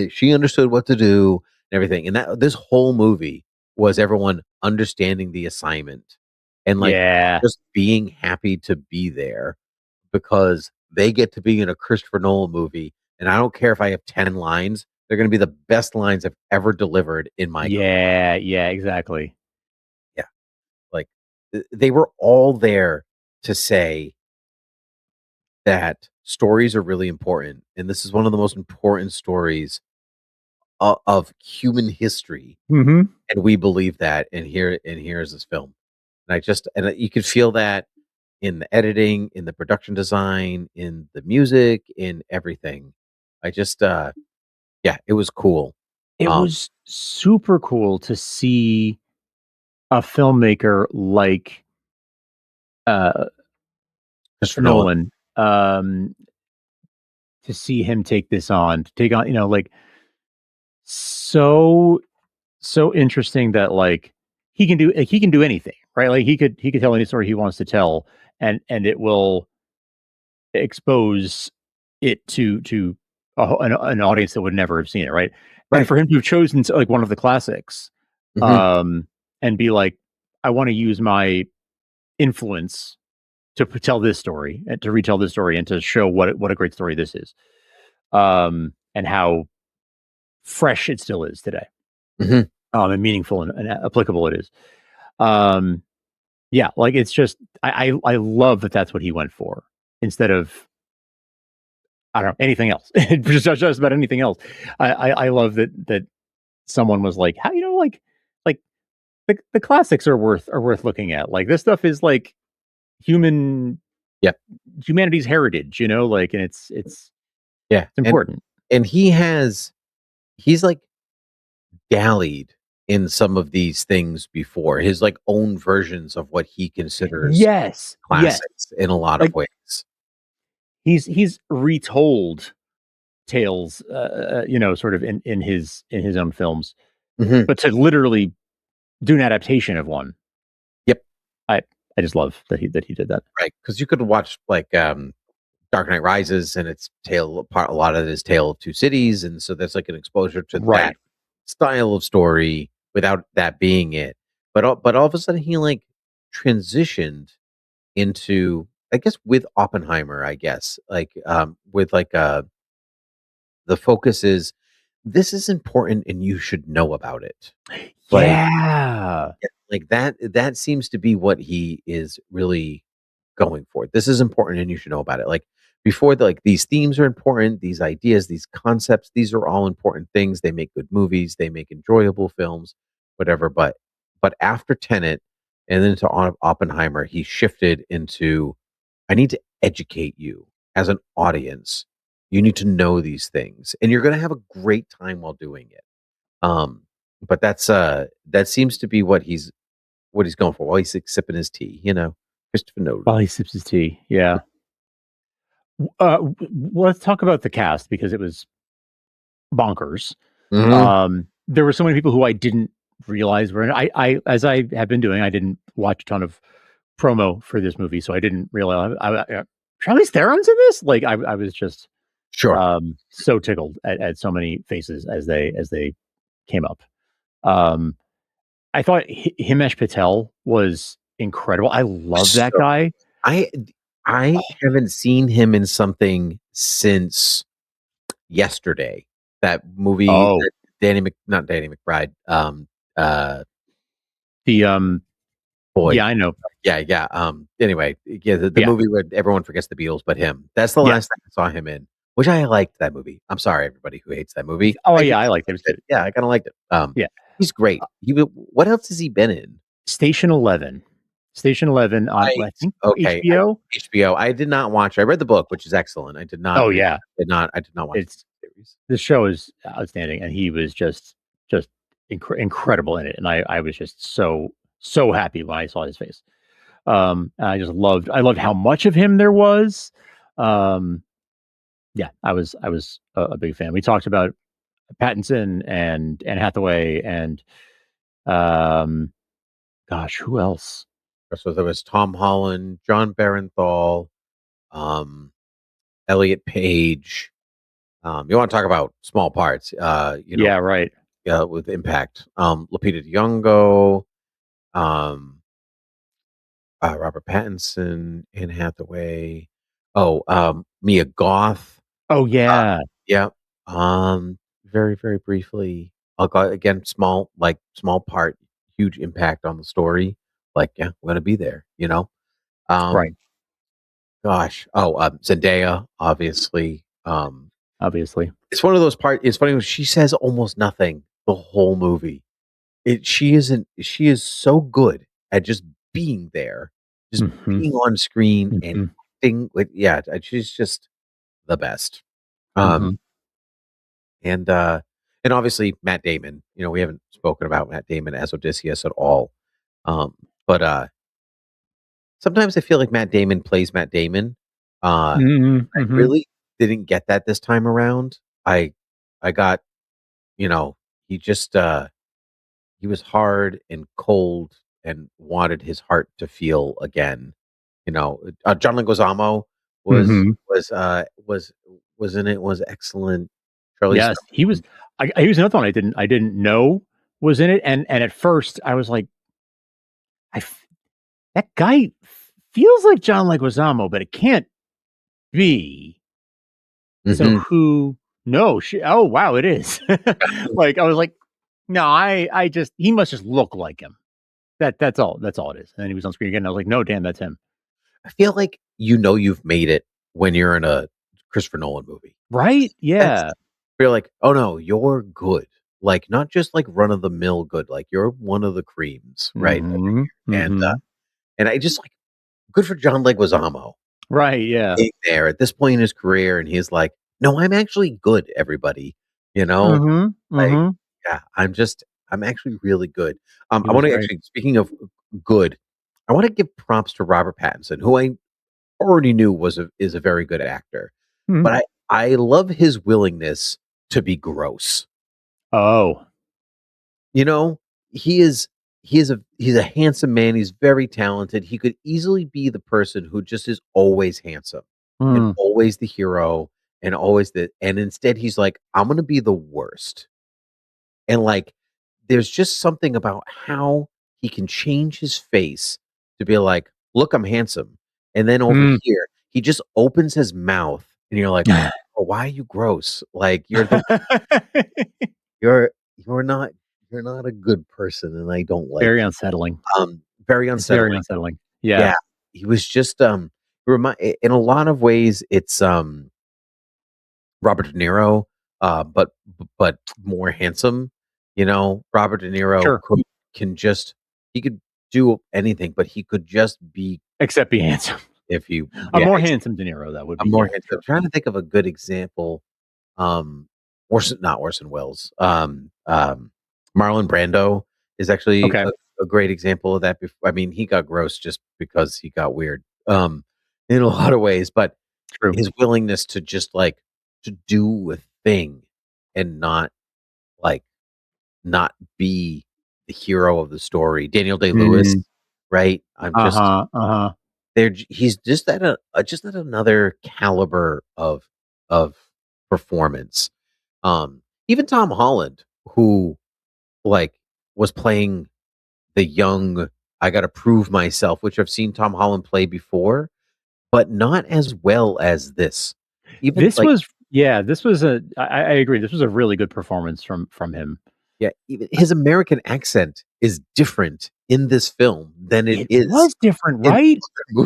she understood what to do and everything. And that this whole movie was everyone understanding the assignment and like Yeah, just being happy to be there because they get to be in a Christopher Nolan movie. And I don't care if I have 10 lines, they're going to be the best lines I've ever delivered in my career. yeah, yeah, exactly. Yeah. Like they were all there to say that stories are really important. And this is one of the most important stories of human history, Hmm. and we believe that, and here's this film. And I just and you could feel that in the editing, in the production design, in the music, in everything. I just yeah, it was cool. It Um, was super cool to see a filmmaker like uh, Christopher Nolan. Nolan, to see him take this on, to take on, like so so interesting that like he can do anything, right? Like he could tell any story he wants to tell, and it will expose it to an audience that would never have seen it, right? And Right. for him to have chosen like one of the classics, Mhm. um, and be like, I want to use my influence to tell this story and to retell this story and to show what a great story this is, and how fresh it still is today, Mhm. and meaningful and applicable it is. Um, yeah, like it's just I love that that's what he went for instead of I don't know anything else. Just about anything else. I love that someone was like, how like the classics are worth looking at. Like this stuff is like human Yep. humanity's heritage, like, and Yeah. it's important. And he's like dallied in some of these things before. His like own versions of what he considers Yes, yes. classics in a lot of Like ways. he's retold tales, sort of in his own films, Mhm. but to literally do an adaptation of one, Yep. I I just love that he did that. Right. Because you could watch like Dark Knight Rises, and it's tale part. A lot of it is Tale of Two Cities, and so that's like an exposure to that Right. style of story without that being it. But all of a sudden he like transitioned into, I guess, with Oppenheimer. I guess like with like the focus is this is important and you should know about it. Like Yeah. yeah, like that seems to be what he is really going for. This is important and you should know about it. Like before like these themes are important, these ideas, these concepts, these are all important things. They make good movies, they make enjoyable films, whatever. But after Tenet and then to Oppenheimer, he shifted into I need to educate you as an audience. You need to know these things and you're going to have a great time while doing it. Um but that seems to be what he's going for while he's like, sipping his tea, Christopher While Nolan. he sips his tea. Yeah. Let's talk about the cast because it was bonkers. Mhm. There were so many people who I didn't realize were in it. I as I have been doing, I didn't watch a ton of promo for this movie, so I didn't realize Charlize Theron's in this. Like I was just Sure. so tickled at so many faces as they came up. Um, I thought Himesh Patel was incredible. I love that So guy. I I haven't seen him in something since Yesterday. That movie Oh, that not Danny McBride, uh, the boy. yeah, I know. Yeah, yeah, anyway, yeah, the Yeah, movie where everyone forgets the Beatles but him. That's the yeah. last thing I saw him in, which I liked that movie. I'm sorry, everybody who hates that movie. Oh, I yeah, just I like those liked it. too. Yeah, I kinda liked it. Yeah. He's great. What else has he been in? Station 11. Station 11 on, I Right. think, Okay. HBO. HBO. I did not watch it. I read the book, which is excellent. I did not Oh read. yeah, I did not watch the it's series. this show is outstanding, and he was just incredible in it, and I was just so happy when I saw his face. I loved how much of him there was. Um, yeah, I was a big fan. We talked about Pattinson and Anne Hathaway and um, gosh, who else? So there was Tom Holland, Jon Bernthal, um, Elliot Page. You want to talk about small parts? Yeah, right. With impact. Lupita Nyong'o, um, Robert Pattinson, Anne Hathaway. Oh, Mia Goth. Oh Uh, yeah, yeah. Very, very briefly. I'll go again, small part, huge impact on the story. Like, yeah, I'm gonna be there, you know? right. Um, gosh. Oh, Zendaya, obviously. Obviously. It's one of those parts. It's funny, she says almost nothing the whole movie. She is so good at just being there, just Hmm. being on screen and Hmm. acting with, yeah, she's just the best. Um, Hmm. and uh, and obviously Matt Damon. We haven't spoken about Matt Damon as Odysseus at all. Um, but sometimes I feel like Matt Damon plays Matt Damon. Hmm. I Hmm. really didn't get that this time around. I got, you know, he just he was hard and cold and wanted his heart to feel again. John Leguizamo was Hmm. was uh was was in it, was excellent. Charlize Yes, he was. Theron. He was another one I didn't know was in it, and at first I was like, that guy feels like John Leguizamo, but it can't be. So Mhm. who? No, oh wow, it is. Like I was like, no, I just he must just look like him. That's all it is. And then he was on screen again. And I was like, no, damn, that's him. I feel like you've made it when you're in a Christopher Nolan movie. Right? That's Yeah. You're like, "Oh, no, you're good." Like, not just, like, run of the mill good, like, you're one of the creams, right, over Hmm. here, Hmm. and I just, like, good for John Leguizamo Right. Yeah. being there at this point in his career, and he's like, "No, I'm actually good, everybody," you know? Hmm. Like, Hmm. yeah, I'm actually really good. He I was wanna great. actually, speaking of good, I wanna give props to Robert Pattinson, who I already knew is a very good actor, Mhm. but I love his willingness to be gross. Oh. You know, he is he's a handsome man, he's very talented. He could easily be the person who just is always handsome and Mm. always the hero and always and instead he's like, "I'm gonna be the worst." And, like, there's just something about how he can change his face to be like, "Look, I'm handsome." And then over Mm. here, he just opens his mouth and you're like, "Oh, why are you gross?" Like, you're you're not you're not a good person, and I don't like Very you. unsettling. Very It's very unsettling. unsettling. Yeah. Yeah, he was just, in a lot of ways, it's, Robert De Niro, but more handsome. Robert De Niro Sure. can just he could do anything, but he could just be Except be handsome. if you A yeah, more handsome De Niro, that would a be, more yeah, handsome. I'm sure. trying to think of a good example. Not Orson Welles. Marlon Brando is actually Okay. a great example of that. I mean, he got gross just because he got weird, in a lot of ways, but True. his willingness to just like to do a thing and like not be the hero of the story. Daniel Day Lewis, Mm. right? I'm just Uh-huh. Uh-huh. he's just at just at another caliber of performance. Even Tom Holland, who like was playing the young, I got to prove myself, which I've seen Tom Holland play before, but not as well as this. Even This like, was yeah, this was I agree. This was a really good performance from him. yeah, even his American accent is different in this film than it It is was different, in right?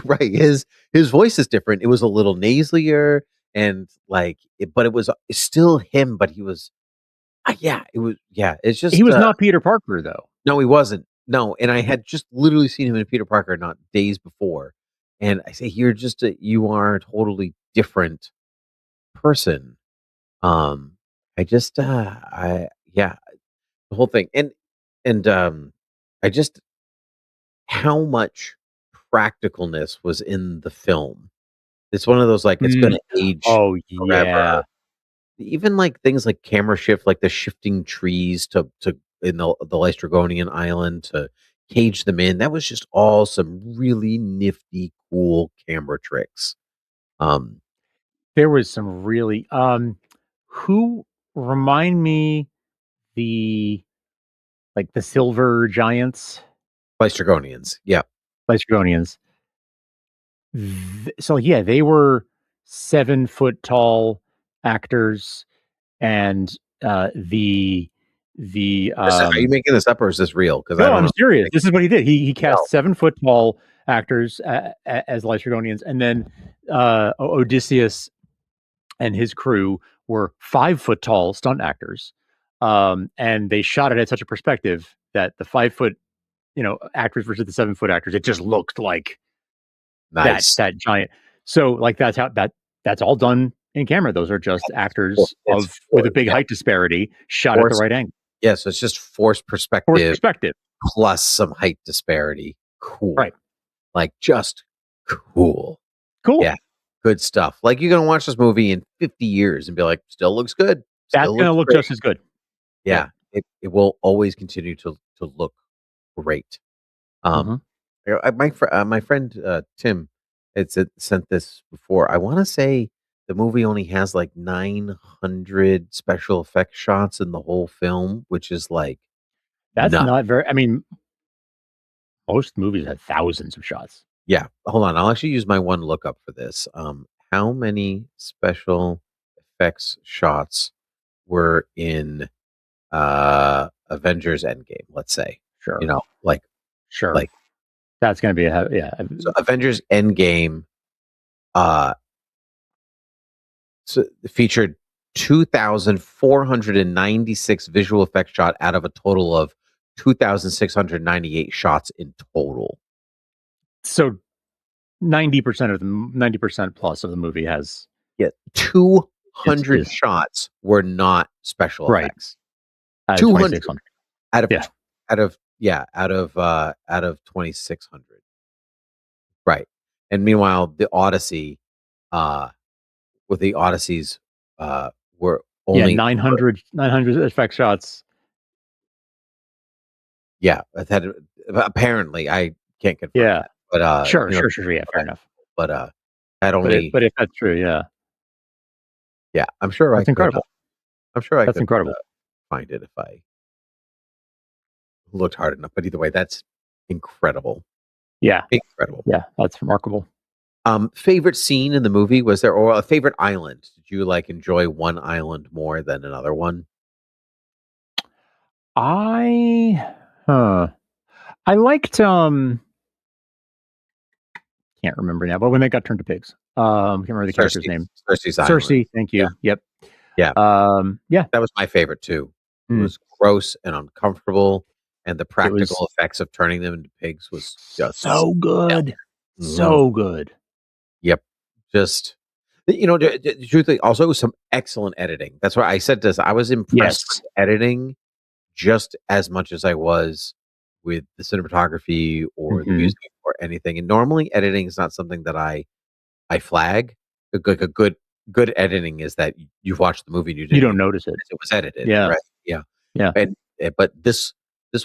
right. His voice is different. It was a little nasalier and like, but it was still him. But he was, yeah, it was, yeah. It's He just, was not Peter Parker though. no, he wasn't. No, and I had just literally seen him in Peter Parker not days before, and I say, you are a totally different person." Um, I just, I yeah, the whole thing, and I just how much practicalness was in the film. It's one of those, like, it's Mm. gonna age Oh, forever. yeah. Even, like, things like camera shift, like the shifting trees to in the Lystrogonian island to cage them in, that was just all some really nifty, cool camera tricks. Um, There was some really, who remind me the, like, the silver giants, Lystrogonians, yeah. Lycaonians. So, yeah, they were 7-foot tall actors, and, the, Are you making this up or is this real? Because I no, don't I'm know. serious. This is what he did. He No, cast 7-foot tall actors as Lycaonians, and then, Odysseus and his crew were 5-foot tall stunt actors. And they shot it at such a perspective that the 5-foot, actors versus the 7-foot actors, it just looked like nice. that giant. So, like, that's all done in camera. Those are just Well, actors it's with a for big yeah, height disparity shot at the forced right angle. yeah, so it's just forced Forced perspective perspective. plus some height disparity. Cool. Right. Like, just cool. Cool. Yeah, good stuff. Like, you're gonna watch this movie in 50 years and be like, "Still looks good. That's Still gonna looks look great." just as good. Yep. Yeah, it will always continue to look great. Mhm. Um, my friend, Tim had sent this before. I wanna say the movie only has, like, 900 special effects shots in the whole film, which is, like, That's nuts. not very, I mean, most movies have thousands of shots. Yeah, hold on, I'll actually use my one lookup for this. How many special effects shots were in, Avengers Endgame, let's say? You Sure. know, like Sure. like, That's gonna be yeah. so Avengers Endgame, uh, featured 2,496 visual effects shot out of a total of 2,698 shots in total. So 90% of the 90% plus of the movie has Yeah, is 200 is shots were not special right, effects. at 200 2,600. out of Yeah. tw out of 2,600. Right. And meanwhile, the Odyssey, uh, with the Odysseys, were Yeah, only 900 effect shots. yeah, it had apparently, I can't confirm Yeah. that, but, Sure, sure, sure, sure, yeah, fair enough. but, had But only if that's true, yeah, yeah, that's incredible. I'm sure I That's could, incredible. find it if I looked hard enough, but either way, that's incredible. Yeah, Incredible. yeah, that's remarkable. Favorite scene in the movie, was there or a favorite island? Did you, like, enjoy one island more than another one? I huh, I liked, can't remember now, but when they got turned to pigs, can't remember the character's name. Cersei's Cersei, island. thank Yeah, you. Yep. yeah. Yeah, That was my favorite too. It mm, was gross and uncomfortable, and the it was practical effects of turning them into pigs was just so stellar. good. Mhm. So good. Yep. Just truthfully, also some excellent editing. That's why I said this. I was impressed with Yes. the editing just as much as I was with the cinematography or the Mhm. music or anything. And normally, editing is not something that I flag. A good editing is that you've watched the movie and you You didn't don't even notice it. realize it was edited, Yeah, right? Yeah. yeah. And, but this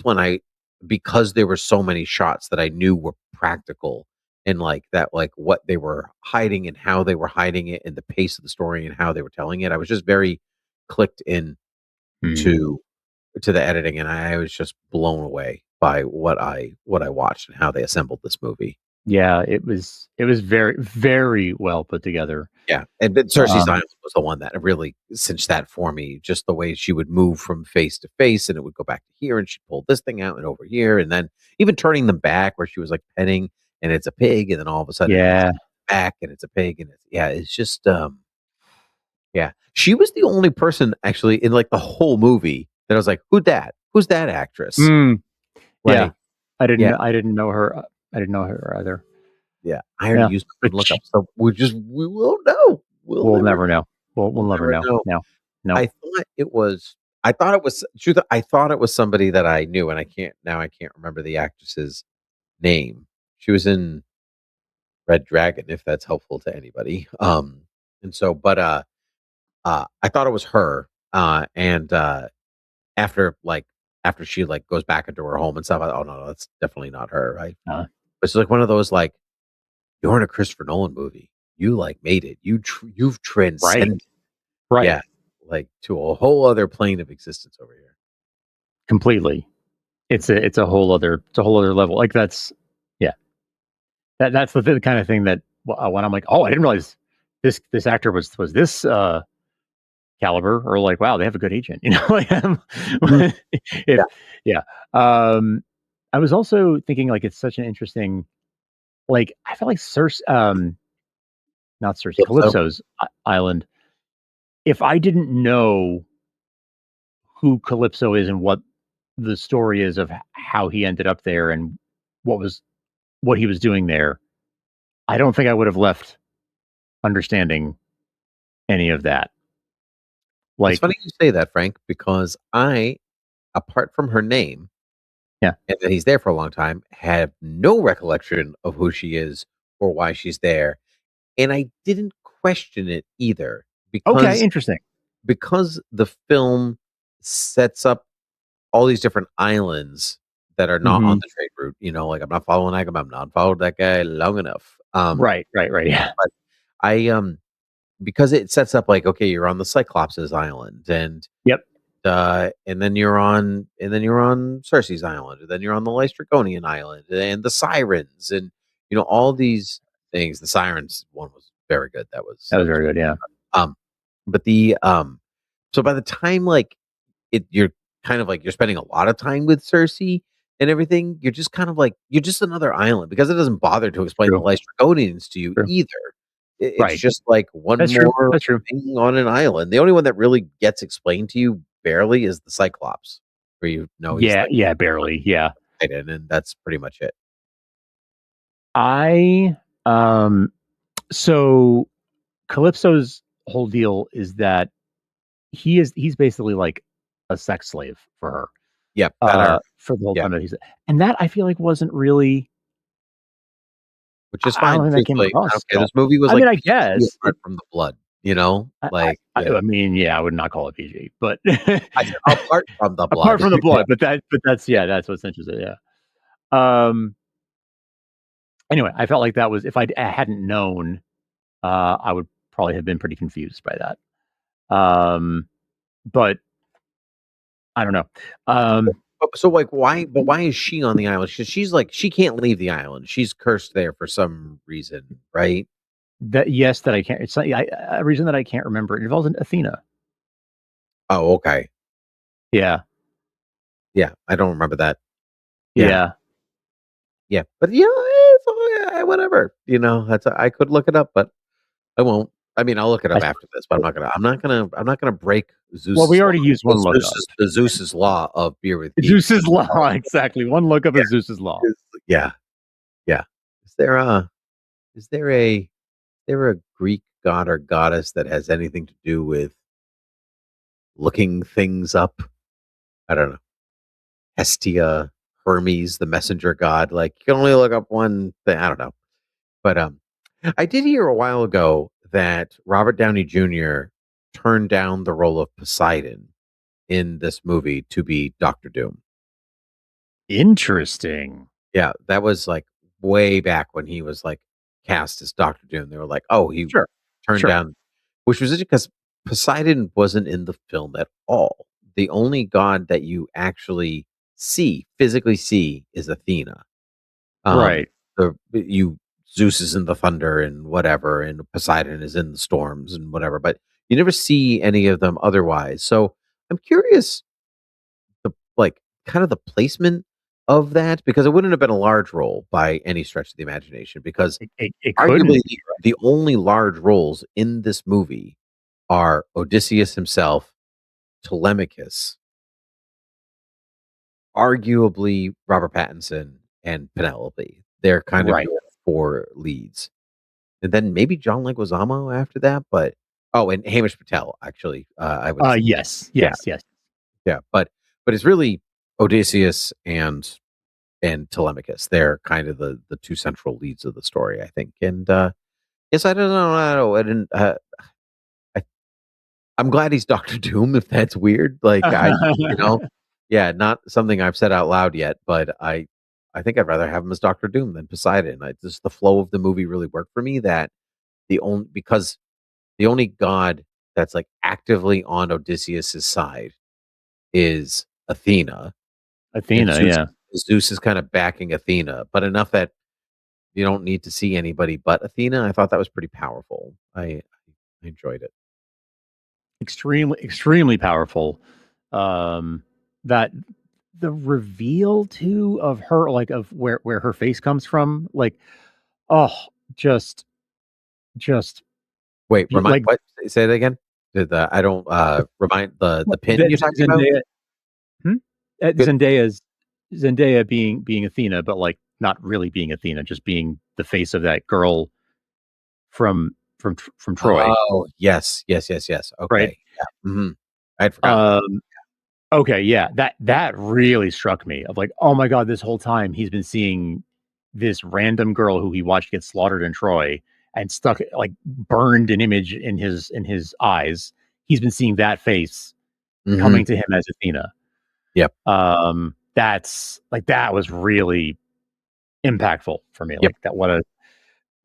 one, because there were so many shots that I knew were practical and like that, like what they were hiding and how they were hiding it and the pace of the story and how they were telling it, I was just very clicked in Mm. to the editing, and I was just blown away by what I watched and how they assembled this movie. Yeah, it was very, very well put together. Yeah, and but Cersei's Um, Island was the one that really cinched that for me, just the way she would move from face to face, and it would go back to here, and she'd pull this thing out and over here, and then even turning them back where she was, like, petting, and it's a pig, and then all of a sudden it's yeah. back, and it's a pig, and it's yeah, it's just, yeah. She was the only person actually in, like, the whole movie that I was like, "Who dat? Who's that actress?" Mm, Like, yeah. Yeah, I didn't know her. I didn't know her either. yeah. I already Yeah, used my but phone lookup, so we won't know. We'll we'll never never know. We'll we'll never never know. know. No, no. I thought it was I thought it was somebody that I knew, and I can't remember the actress's name. She was in Red Dragon, if that's helpful to anybody. And so, I thought it was her. And after like after she like goes back into her home and stuff, oh no, that's definitely not her. Right? Uh, It's like one of those like you're in a Christopher Nolan movie. You like made it. You've right, transcended. right. Yeah, like to a whole other plane of existence over here. Completely. It's a whole other level. Like yeah. That's the kind of thing that when I'm like, oh, I didn't realize this actor was this caliber, or like, wow, they have a good agent. You know, like Mhm. if Yeah, yeah. Um, I was also thinking like it's such an interesting like I feel like Circe, not Circe, Calypso. Calypso's island. If I didn't know who Calypso is and what the story is of how he ended up there and what was what he was doing there, I don't think I would have left understanding any of that. It's Like, funny you say that, Frank, because apart from her name, yeah, and that he's there for a long time, have no recollection of who she is or why she's there. And I didn't question it either okay, because interesting. the film sets up all these different islands that are not on Hmm. the trade route. Like I'm not following Agam, I'm not followed that guy long enough. Right, right, right. Yeah. But I because it sets up like, okay, you're on the Cyclops' island, Yep. and then you're on Circe's island, and then you're on the Lystriconian island, and the Sirens, and all these things. The Sirens one was very good. That was That was very good. Yeah. um, but so by the time like you're kind of like you're spending a lot of time with Circe and everything. You're just kind of like you're just another island because it doesn't bother to explain the True. Lystriconians to you True. either. It's Right. just like one That's true. more That's true. thing on an island. The only one that really gets explained to you barely is the Cyclops, where he's Yeah. like Yeah. Barely. Yeah. Titan, and that's pretty much it. I, um, so Calypso's whole deal is that he's basically like a sex slave for her, Yep, that are for the whole yeah, time that he's, and that I feel like wasn't really, which is I don't fine. think that came Truthfully, I across don't at care. all. This movie was I mean, like I PG guess apart from the blood. I, Like yeah, I mean, yeah, I would not call it PG, but I said apart from the apart blood. from the Yeah. blood, but that's yeah, that's what's interesting. Yeah. Um. Anyway, I felt like that was if I hadn't known, I would probably have been pretty confused by that. But I don't know. Um. So, like, why is she on the island? She's like, she can't leave the island. She's cursed there for some reason, right? That yes, that I can't. It's not, a reason that I can't remember. It involves an Athena. Oh, okay. Yeah. Yeah, I don't remember that. Yeah, Yeah. yeah, but it's yeah, whatever. I could look it up, but I won't. I mean, I'll look it I, up after this, but I'm not gonna break well, we Zeus's law. already used one lookup. The Zeus's law of beer with geeks. Zeus's law, exactly. One lookup Yeah, is Zeus's law. yeah, yeah. Is there a is there a is there a Greek god or goddess that has anything to do with looking things up? I don't know. Hestia, Hermes, the messenger god. Like you can only look up one thing. I don't know. But I did hear a while ago that Robert Downey Jr. turned down the role of Poseidon in this movie to be Doctor Doom. Interesting. Yeah, that was like way back when he was like cast as Doctor Doom. They were like, "Oh, he Sure. turned Sure. down," which was because Poseidon wasn't in the film at all. The only god that you actually physically see, is Athena. Um, Right. Zeus is in the thunder and whatever, and Poseidon is in the storms and whatever, but you never see any of them otherwise. So I'm curious, like kind of the placement of that, because it wouldn't have been a large role by any stretch of the imagination. Because It couldn't arguably be. the only large roles in this movie are Odysseus himself, Telemachus, arguably Robert Pattinson, and Penelope. They're kind of Right. your 4 leads. And then maybe John Leguizamo after that, but and Hamish Patel, actually, I would Yes, yeah, yes, yes. yeah, but it's really Odysseus and Telemachus. They're kind of the 2 central leads of the story, I think, and, yes, I don't know, I didn't, I I'm glad he's Doctor Doom, if that's weird, like, you know? Yeah, not something I've said out loud yet, but I think I'd rather have him as Doctor Doom than Poseidon. I just the flow of the movie really worked for me that because the only god that's, like, actively on Odysseus's side is Athena, and Athena, yeah. Zeus is kinda backing Athena, but enough that you don't need to see anybody but Athena. I thought that was pretty powerful. I enjoyed it. Extremely, extremely powerful. Um, that the reveal too of her, like of where her face comes from, like, oh, just just Wait, remind like what? Say that again? I don't, remind the pin that you're talking about? Zendaya, hmm? Good. Zendaya being Athena, but like not really being Athena, just being the face of that girl from Troy, Oh, yes, yes, yes, yes. right? Okay, yeah, mhm. I'd forgotten that. Um, okay, yeah, that really struck me of like, oh my god, this whole time he's been seeing this random girl who he watched get slaughtered in Troy and stuck like burned an image in his eyes. He's been seeing that face Mhm. coming to him as Athena. Yep, That's like that was really impactful for me. yep. Like that what a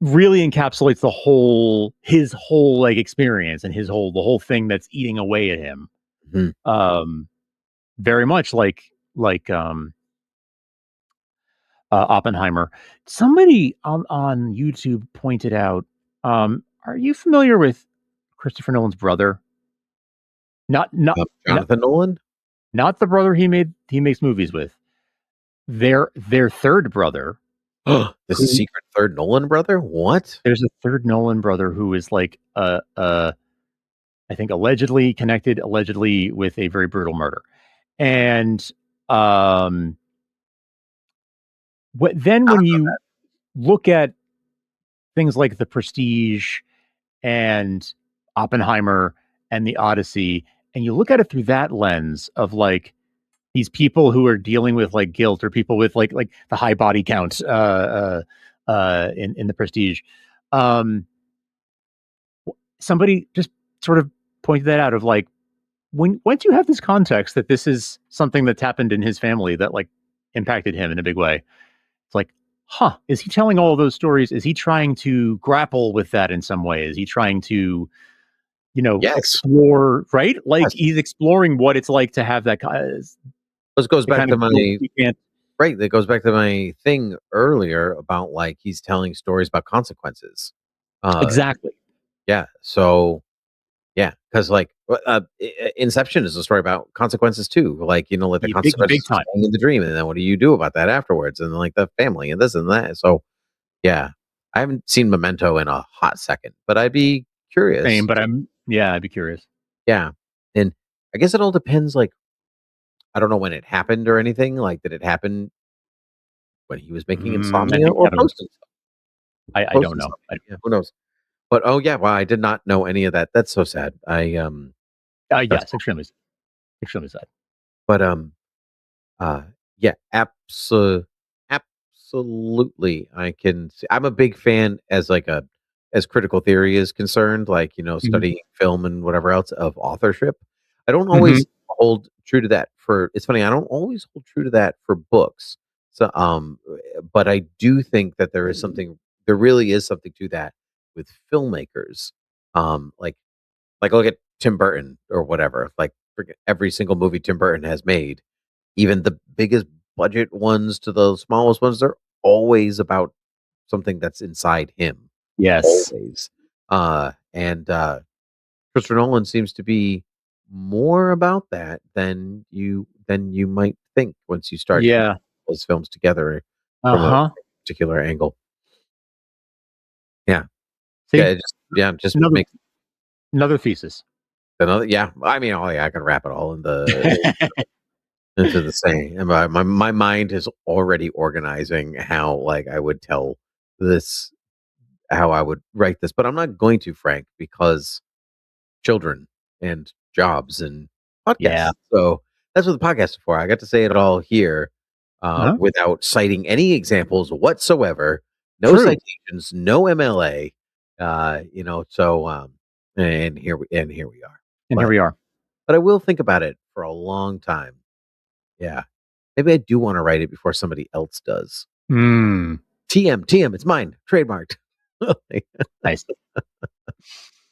really encapsulates his whole like experience and the whole thing that's eating away at him. Mhm. Um very much like Oppenheimer. Somebody on YouTube pointed out, are you familiar with Christopher Nolan's brother? Not not not Jonathan Nolan? not the brother he makes movies with. Their third brother, There's a who secret 3rd Nolan brother? What? there's a third Nolan brother who is like I think allegedly connected allegedly with a very brutal murder. And um when you look at things like The Prestige and Oppenheimer and the Odyssey, and you look at it through that lens of like these people who are dealing with like guilt or people with like the high body count in the Prestige. Um, Somebody just sort of pointed that out of like once you have this context that this is something that's happened in his family that like impacted him in a big way, it's like, huh, is he telling all of those stories? Is he trying to grapple with that in some way? Is he trying to Yes, explore, right? Like yes. he's exploring what it's like to have This goes the back kind to of guilt my you can't. right, that goes back to my thing earlier about, like, he's telling stories about consequences. Uh, Exactly. yeah, so yeah, because like, Inception is a story about consequences too, like, like, the Yeah, big consequences of time. staying in the dream, and then what do you do about that afterwards, and, like, the family and this and that, so, yeah. I haven't seen Memento in a hot second, but I'd be Same, curious. but I'd be curious. Yeah, and I guess it all depends, like, I don't know when it happened or anything, like, did it happen when he was making I Insomnia think or I don't. post Insomnia? I Post don't know. Insomnia, yeah, who knows? But, oh, yeah, wow, I did not know any of that, that's so sad, that's Yes, extremely sad. but, Uh, yeah, absolutely. I can see I'm a big fan as like as critical theory is concerned, like, Mhm. studying film and whatever else of authorship. I don't Mhm. always hold true to that for it's funny, I don't always hold true to that for books. So, but I do think that there really is something to that with filmmakers. Like look at Tim Burton or whatever. Like friggin' every single movie Tim Burton has made even the biggest budget ones to the smallest ones, they're always about something that's inside him, Yes. always. And Christopher Nolan seems to be more about that than you might think once you start putting Yeah. those films together from a Uh-huh. particular angle. Yeah. See, Yeah, it just another makes another thesis. another yeah, I mean, oh, yeah, I can wrap it all in the into the same. And my mind is already organizing how like I would tell this, how I would write this, but I'm not going to, Frank, because children and jobs and Yeah. podcasts. So that's what the podcast is for. I got to say it all here Uh-huh. without citing any examples whatsoever. No True. citations, no MLA. So and here we are. And here But we are. but I will think about it for a long time. Yeah. Maybe I do want to write it before somebody else does. Mm, TM, it's mine, trademarked. nice.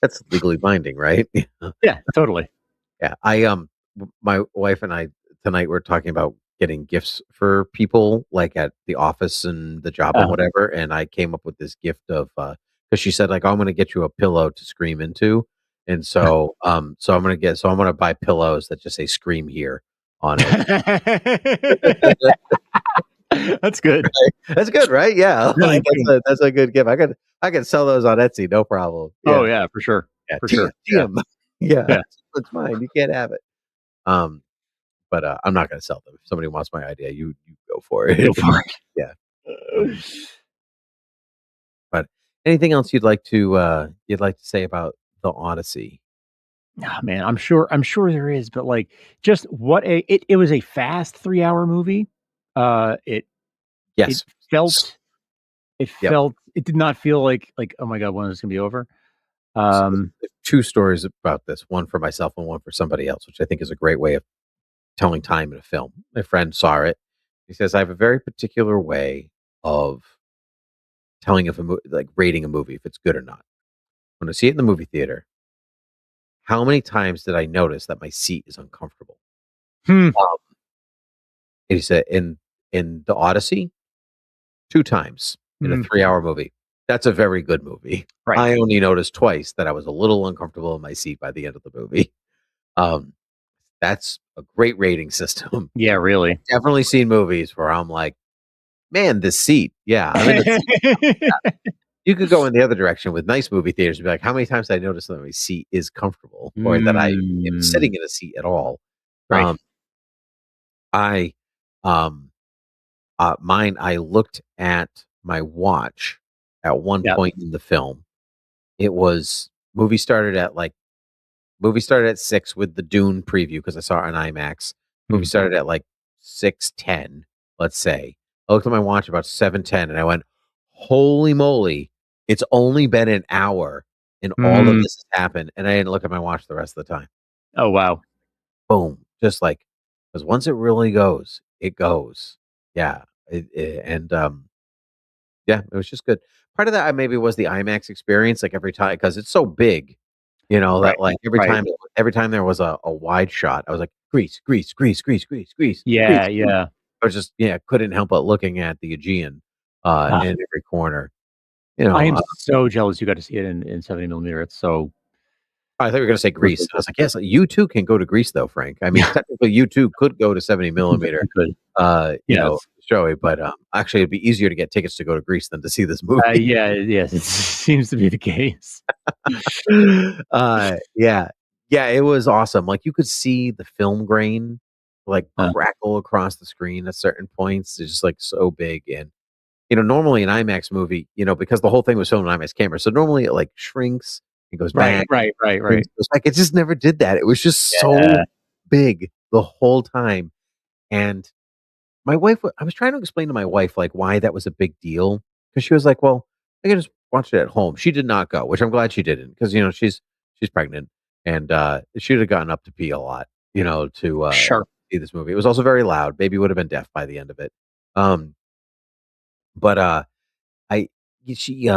That's legally binding, right? Yeah, totally. Yeah, my wife and I tonight we're talking about getting gifts for people like at the office and the job and Uh, whatever. And I came up with this gift of because she said like, oh, I'm going to get you a pillow to scream into, and so I'm going to buy pillows that just say "scream here" on it. That's good. That's good, right? Yeah, Yeah, like thank you. that's a good gift. I could sell those on Etsy, no problem. Oh Yeah, yeah, for sure. yeah, For TM, sure. Yeah. yeah, Yeah. it's mine. You can't have it. Um, But, I'm not gonna sell them. If somebody wants my idea, you go for Go it. for Yeah, it. but anything else you'd like to say about the Odyssey? Ah, man, I'm sure there is, but like just what a it was a fast 3-hour movie. It it Yes. S felt Yep. it did not feel like, "Oh my god, when is this gonna be over?" So there's Um, there's 2 stories about this, one for myself and one for somebody else, which I think is a great way of telling time in a film. My friend saw it. He says, "I have a very particular way of telling if a like, rating a movie, if it's good or not. When I see it in the movie theater, how many times did I notice that my seat is uncomfortable?" hmm, Um, he said, "In the Odyssey, 2 times in a mm, 3-hour movie. That's a very good movie. right. I only noticed twice that I was a little uncomfortable in my seat by the end of the movie. Um, that's a great rating system. Yeah, really. Definitely seen movies where I'm like, "Man, this seat, yeah, I'm in the seat." You could go in the other direction with nice movie theaters and be like, "How many times did I notice that my seat is comfortable or that I am Mm, sitting in a seat at all?" right. Um, I, um I looked at my watch at one Yeah. point in the film. It was movie started at 6 with the Dune preview because I saw it on IMAX. Movie Mm. started at, like, 6:10, let's say. I looked at my watch about 7:10 and I went, "Holy moly, it's only been an hour and all of Mm. this has happened," and I didn't look at my watch the rest of the time. Oh, wow. Boom, just like because once it really goes, it goes. Yeah, yeah, it was just good. Part of that, maybe was the IMAX experience, like, every time because it's so big, Right. that, like, Right. every time there was a wide shot, I was like, "Grease, grease, grease, grease, grease, grease, Yeah, grease, grease." yeah. I was just yeah, couldn't help but looking at the Aegean, Ah, in every corner, I am so jealous you got to see it in 70 millimeter. It's so I thought you were gonna say so, Greece. so I good. was like, "Yes, you too can go to Greece though, Frank." I mean, Yeah, technically, you too could go to 70 you millimeter, definitely could. Yes. show it, but, actually, it'd be easier to get tickets to go to Greece than to see this movie. Yeah, yes, it seems to be the case. Yeah. Yeah, it was awesome. Like, you could see the film grain, like, Uh, crackle across the screen at certain points. It's just, like, so big, and, normally an IMAX movie, because the whole thing was filmed on IMAX camera, so normally it, like, shrinks, it goes right, back, right, right, shrinks, right. goes back. It just never did that. It was just so Yeah. big the whole time, and I was trying to explain to my wife, like, why that was a big deal because she was like, "Well, I can just watch it at home." She did not go, which I'm glad she didn't because she's pregnant, and, she'd have gotten up to pee a lot, to Sure. see this movie. It was also very loud. Baby would have been deaf by the end of it. Um, but, I she, she's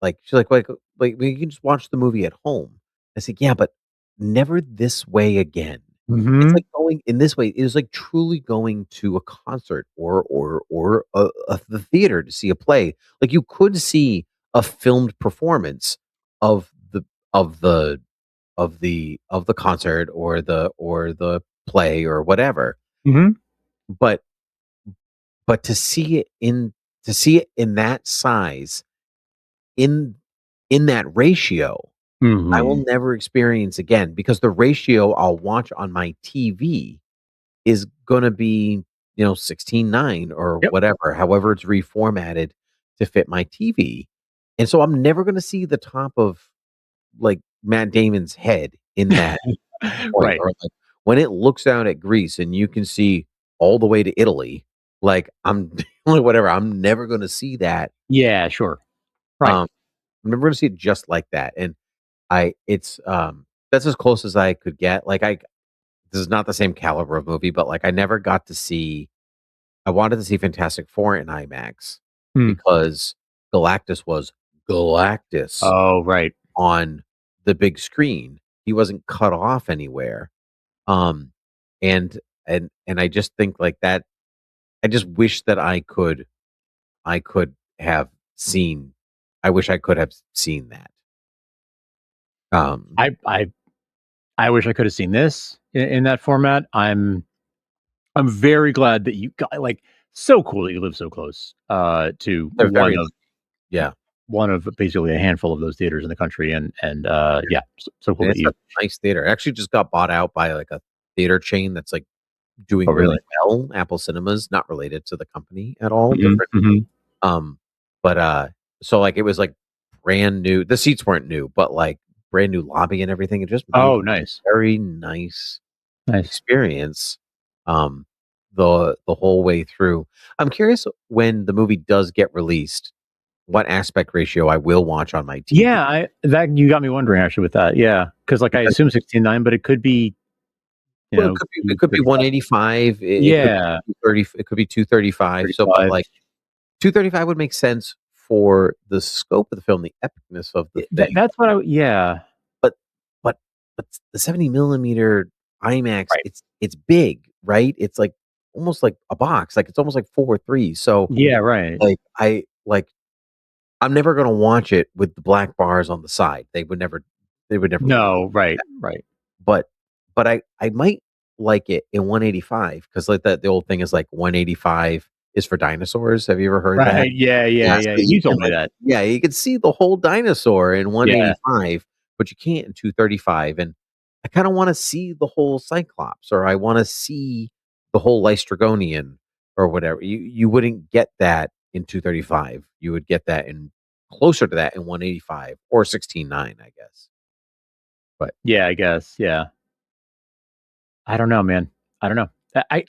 like, "We can just watch the movie at home." I said, "Yeah, but never this way again." It's Mhm. like going in this way, it is like truly going to a concert or the theater to see a play. Like, you could see a filmed performance of the of the of the concert or the play or whatever, Mhm. but but to see it in that size, in that ratio, I will Mhm. never experience again because the ratio I'll watch on my TV is gonna be, 16:9 or Yep. whatever, however it's reformatted to fit my TV. And so I'm never gonna see the top of, like, Matt Damon's head in that point, Right. or, like, when it looks out at Greece and you can see all the way to Italy, like, I'm whatever, I'm never gonna see that. Yeah, sure. Right. Um, I'm never gonna see it just like that, and that's as close as I could get. Like, this is not the same caliber of movie, but, like, I never got to see I wanted to see Fantastic Four in IMAX Hmm. because Galactus was Galactus Oh, right. on the big screen. He wasn't cut off anywhere. Um, and and I just think like that I just wish that I could have seen I wish I could have seen that. Um, I wish I could have seen this in that format. I'm very glad that you got like so cool that you live so close to they're very yeah. one of basically a handful of those theaters in the country, and yeah, so cool And that it's a you. nice theater. It actually just got bought out by, like, a theater chain that's, like, doing Oh, really really? well, Apple Cinemas, not related to the company at all, Hmm. different. Hmm. Um, but, so, like, it was, like, brand new the seats weren't new, but, like, brand new lobby and everything. It just made Oh, for a nice, very nice nice. experience, um, the whole way through. I'm curious when the movie does get released, what aspect ratio I will watch on my TV. Yeah, I that you got me wondering actually with that. Yeah, because like I Because assume 16:9, but it could be well, it could be 235. 185, it could Yeah, be 230, it could be 235, so but, 35. like, 235 would make sense for the scope of the film, the epicness of the thing, That's what I. Yeah, but but but the 70 millimeter IMAX, right. it's big, right? It's, like, almost like a box, like, it's almost like 4:3, so, Yeah, right. I'm never gonna watch it with the black bars on the side, they would never let me No, do right, that, right, but I might like it in 185 because like, the old thing is, like, 185 is for dinosaurs, have you ever heard that? right. Yeah, yeah, Yeah, yeah. so you You can, told me like that. yeah, you can see the whole dinosaur in Yeah, 185, but you can't in 235, and I kinda wanna see the whole Cyclops, or I wanna see the whole Lystragonian or whatever. You wouldn't get that in 235. You would get that in closer to that in 185 or 16:9, I guess. But yeah. I guess. Yeah. I don't know, man. I don't know.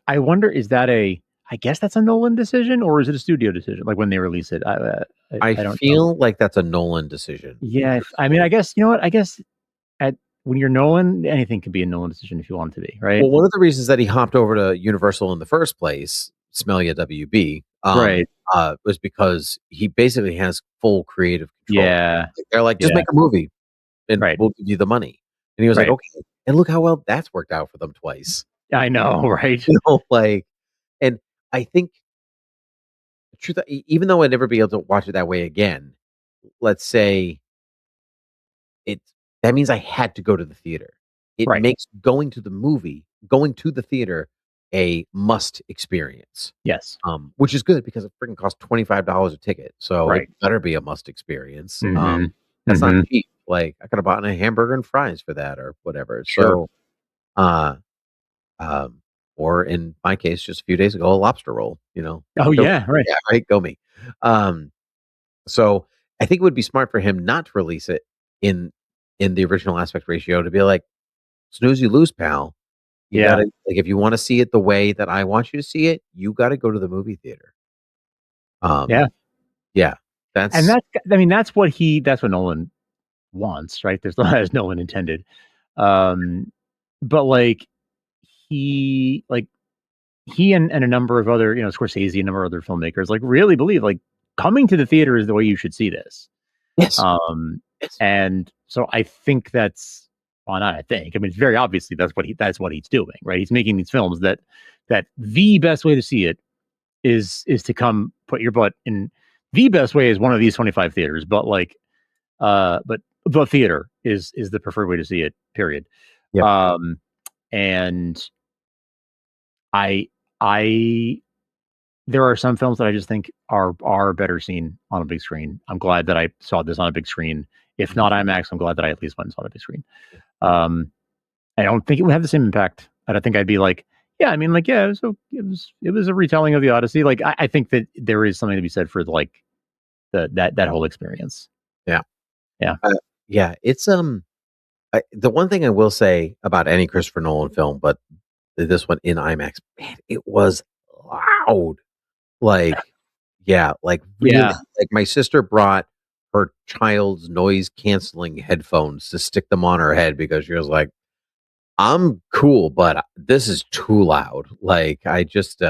I wonder, is that a I guess that's a Nolan decision, or is it a studio decision, like, when they release it? I I don't know. feel like that's a Nolan decision, Yeah, I mean, personally. I guess, you know what? I guess at when you're Nolan, anything can be a Nolan decision if you want it to be, right? Well, one of the reasons that he hopped over to Universal in the first place, smell ya WB, Right. was because he basically has full creative control. Yeah. Like, they're like, "Just Yeah. make a movie, and Right. we'll give you the money." And he was like, Right. "Okay." And look how well that's worked out for them twice. I know, right? Like, and I think the truth even though I'd never be able to watch it that way again, let's say it that means I had to go to the theater. It Right. makes going to the theater a must experience, Yes. which is good because it freaking costs $25 a ticket, so it Right. better be a must experience. Mhm. That's not Mhm. cheap. Like, I could have bought a hamburger and fries for that or whatever. Sure. So, uh, um, or in my case, just a few days ago, a lobster roll, Oh, Go yeah, right. yeah, right, go me. Um, so I think it would be smart for him not to release it in the original aspect ratio to be like, "Snooze, you lose, pal. You Yeah. gotta like, if you wanna see it the way that I want you to see it, you gotta go to the movie theater." Um, Yeah. yeah, And that's I mean, that's what Nolan wants, right? There's not as Nolan intended. But, like, he like, he and a number of other, Scorsese, a number of other filmmakers, like, really believe, like, coming to the theater is the way you should see this. yes, Um, yes. and so I think that's well, not I think. I mean, it's very obviously that's what he's doing, right? He's making these films that the best way to see it is to come put your butt in. The best way is one of these 25 theaters, but like but the theater is the preferred way to see it, period. Yep. Um and I I there are some films that I just think are better seen on a big screen. I'm glad that I saw this on a big screen. If Mhm. not IMAX, I'm glad that I at least went and saw it on a big screen. Um, I don't think it would have the same impact. I don't think I'd be like, Yeah, I mean, like, yeah, it was a retelling of the Odyssey. Like, I think that there is something to be said for like that whole experience. Yeah. Yeah. Yeah, it's, the one thing I will say about any Christopher Nolan film, but this one in IMAX, man, it was loud. Like, yeah, like, really, Yeah. like, my sister brought her child's noise canceling headphones to stick them on her head because she was like, "I'm cool, but this is too loud." Like, I just,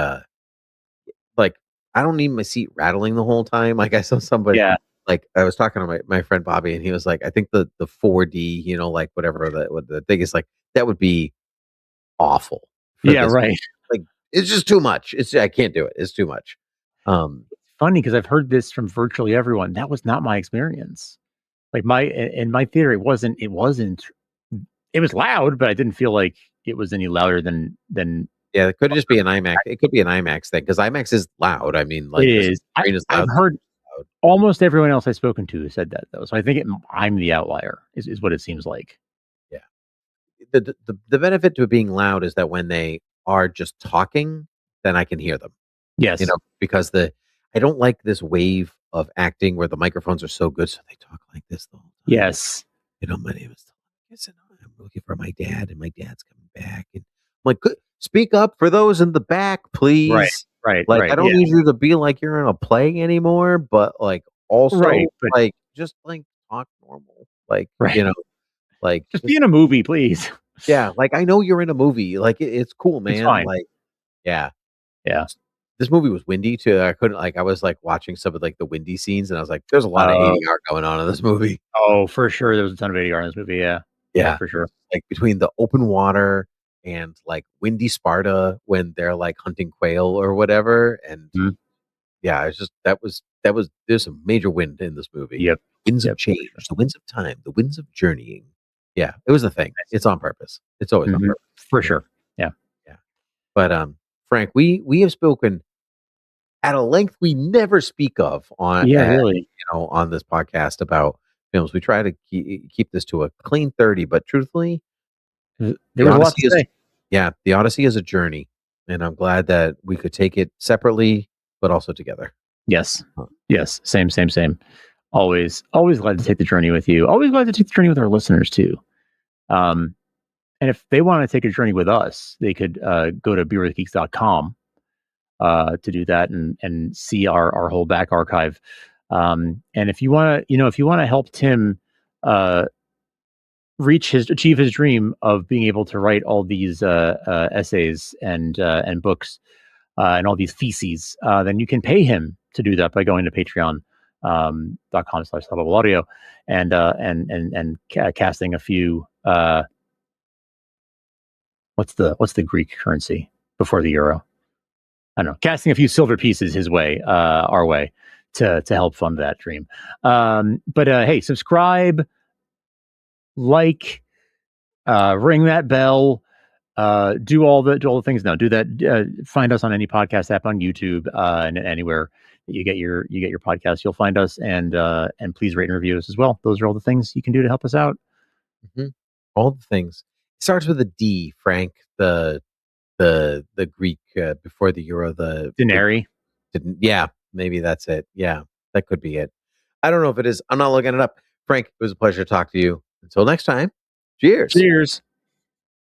like, I don't need my seat rattling the whole time. Like, I saw somebody, Yeah. like, I was talking to my friend Bobby, and he was like, "I think the 4D, like, whatever what the thing is, like, that would be awful for Yeah. this." Right. Like, it's just too much. I can't do it. It's too much. Um, Funny because I've heard this from virtually everyone. That was not my experience. Like in my theater, it was loud, but I didn't feel like it was any louder than yeah, it could just be an IMAX. It could be an IMAX thing because IMAX is loud. I mean, it like, the is. screen is I've loud. heard almost everyone else I've spoken to said that though. So I think I'm the outlier is what it seems like. Yeah. The benefit to being loud is that when they are just talking, then I can hear them. Yes. Because I don't like this wave of acting where the microphones are so good, so they talk like this the whole time. Yes. My name is Telemachus, and I'm looking for my dad, and my dad's coming back. And I'm like, "Good, speak up for those in the back, Right. please." Right. Like, I Right. don't Yeah. need you to be like you're in a play anymore, but like Right. also But like just like talk normal. Like, right. like Just be just in a movie, please. yeah, like I know you're in a movie. Like it's cool, It's man. fine. Like, yeah. Yeah. This movie was windy too. I couldn't like I was like watching some of like the windy scenes and I was like, there's a lot of Uh, ADR going on in this movie. oh, for sure. There was a ton of ADR in this movie. Yeah. Yeah, Yeah. for sure. Like between the open water and like windy Sparta when they're like hunting quail or whatever. And Mhm. yeah, it's just there's some major wind in this movie. Yep. Winds of Yep. For change, sure. the winds of time, the winds of journeying. Yeah, it was a thing. It's on purpose. It's always on Mhm. purpose. For Yeah. sure. Yeah. Yeah. But Frank, we have spoken at a length we never speak of Yeah, really. on this podcast about films. We try to keep this to a clean 30, but truthfully, There the was a lot Odyssey to is say. the Odyssey is a journey, and I'm glad that we could take it separately but also together. Yes. Huh. Yes. Same, same, same. Always glad to take the journey with you. Always glad to take the journey with our listeners too. Um, and if they want to take a journey with us, they could go to beerwithgeeks.com to do that and see our whole back archive. And if you want to, if you want to help Tim uh, achieve his dream of being able to write all these essays and books and all these theses, then you can pay him to do that by going to patreon.com/audio and casting a few what's the Greek currency before the euro? I don't know, casting a few silver pieces his way, our way, to help fund that dream. But hey, subscribe, like, ring that bell, do all the things now. Do that. Find us on any podcast app, on YouTube, and anywhere that you get your podcast. You'll find us, and please rate and review us as well. Those are all the things you can do to help us out. Mhm. All the things. It starts with a D, Frank. The Greek before the euro. The Denary. didn't. Yeah, maybe that's it. Yeah, that could be it. I don't know if it is. I'm not looking it up. Frank, it was a pleasure to talk to you. Until next time. Cheers. Cheers.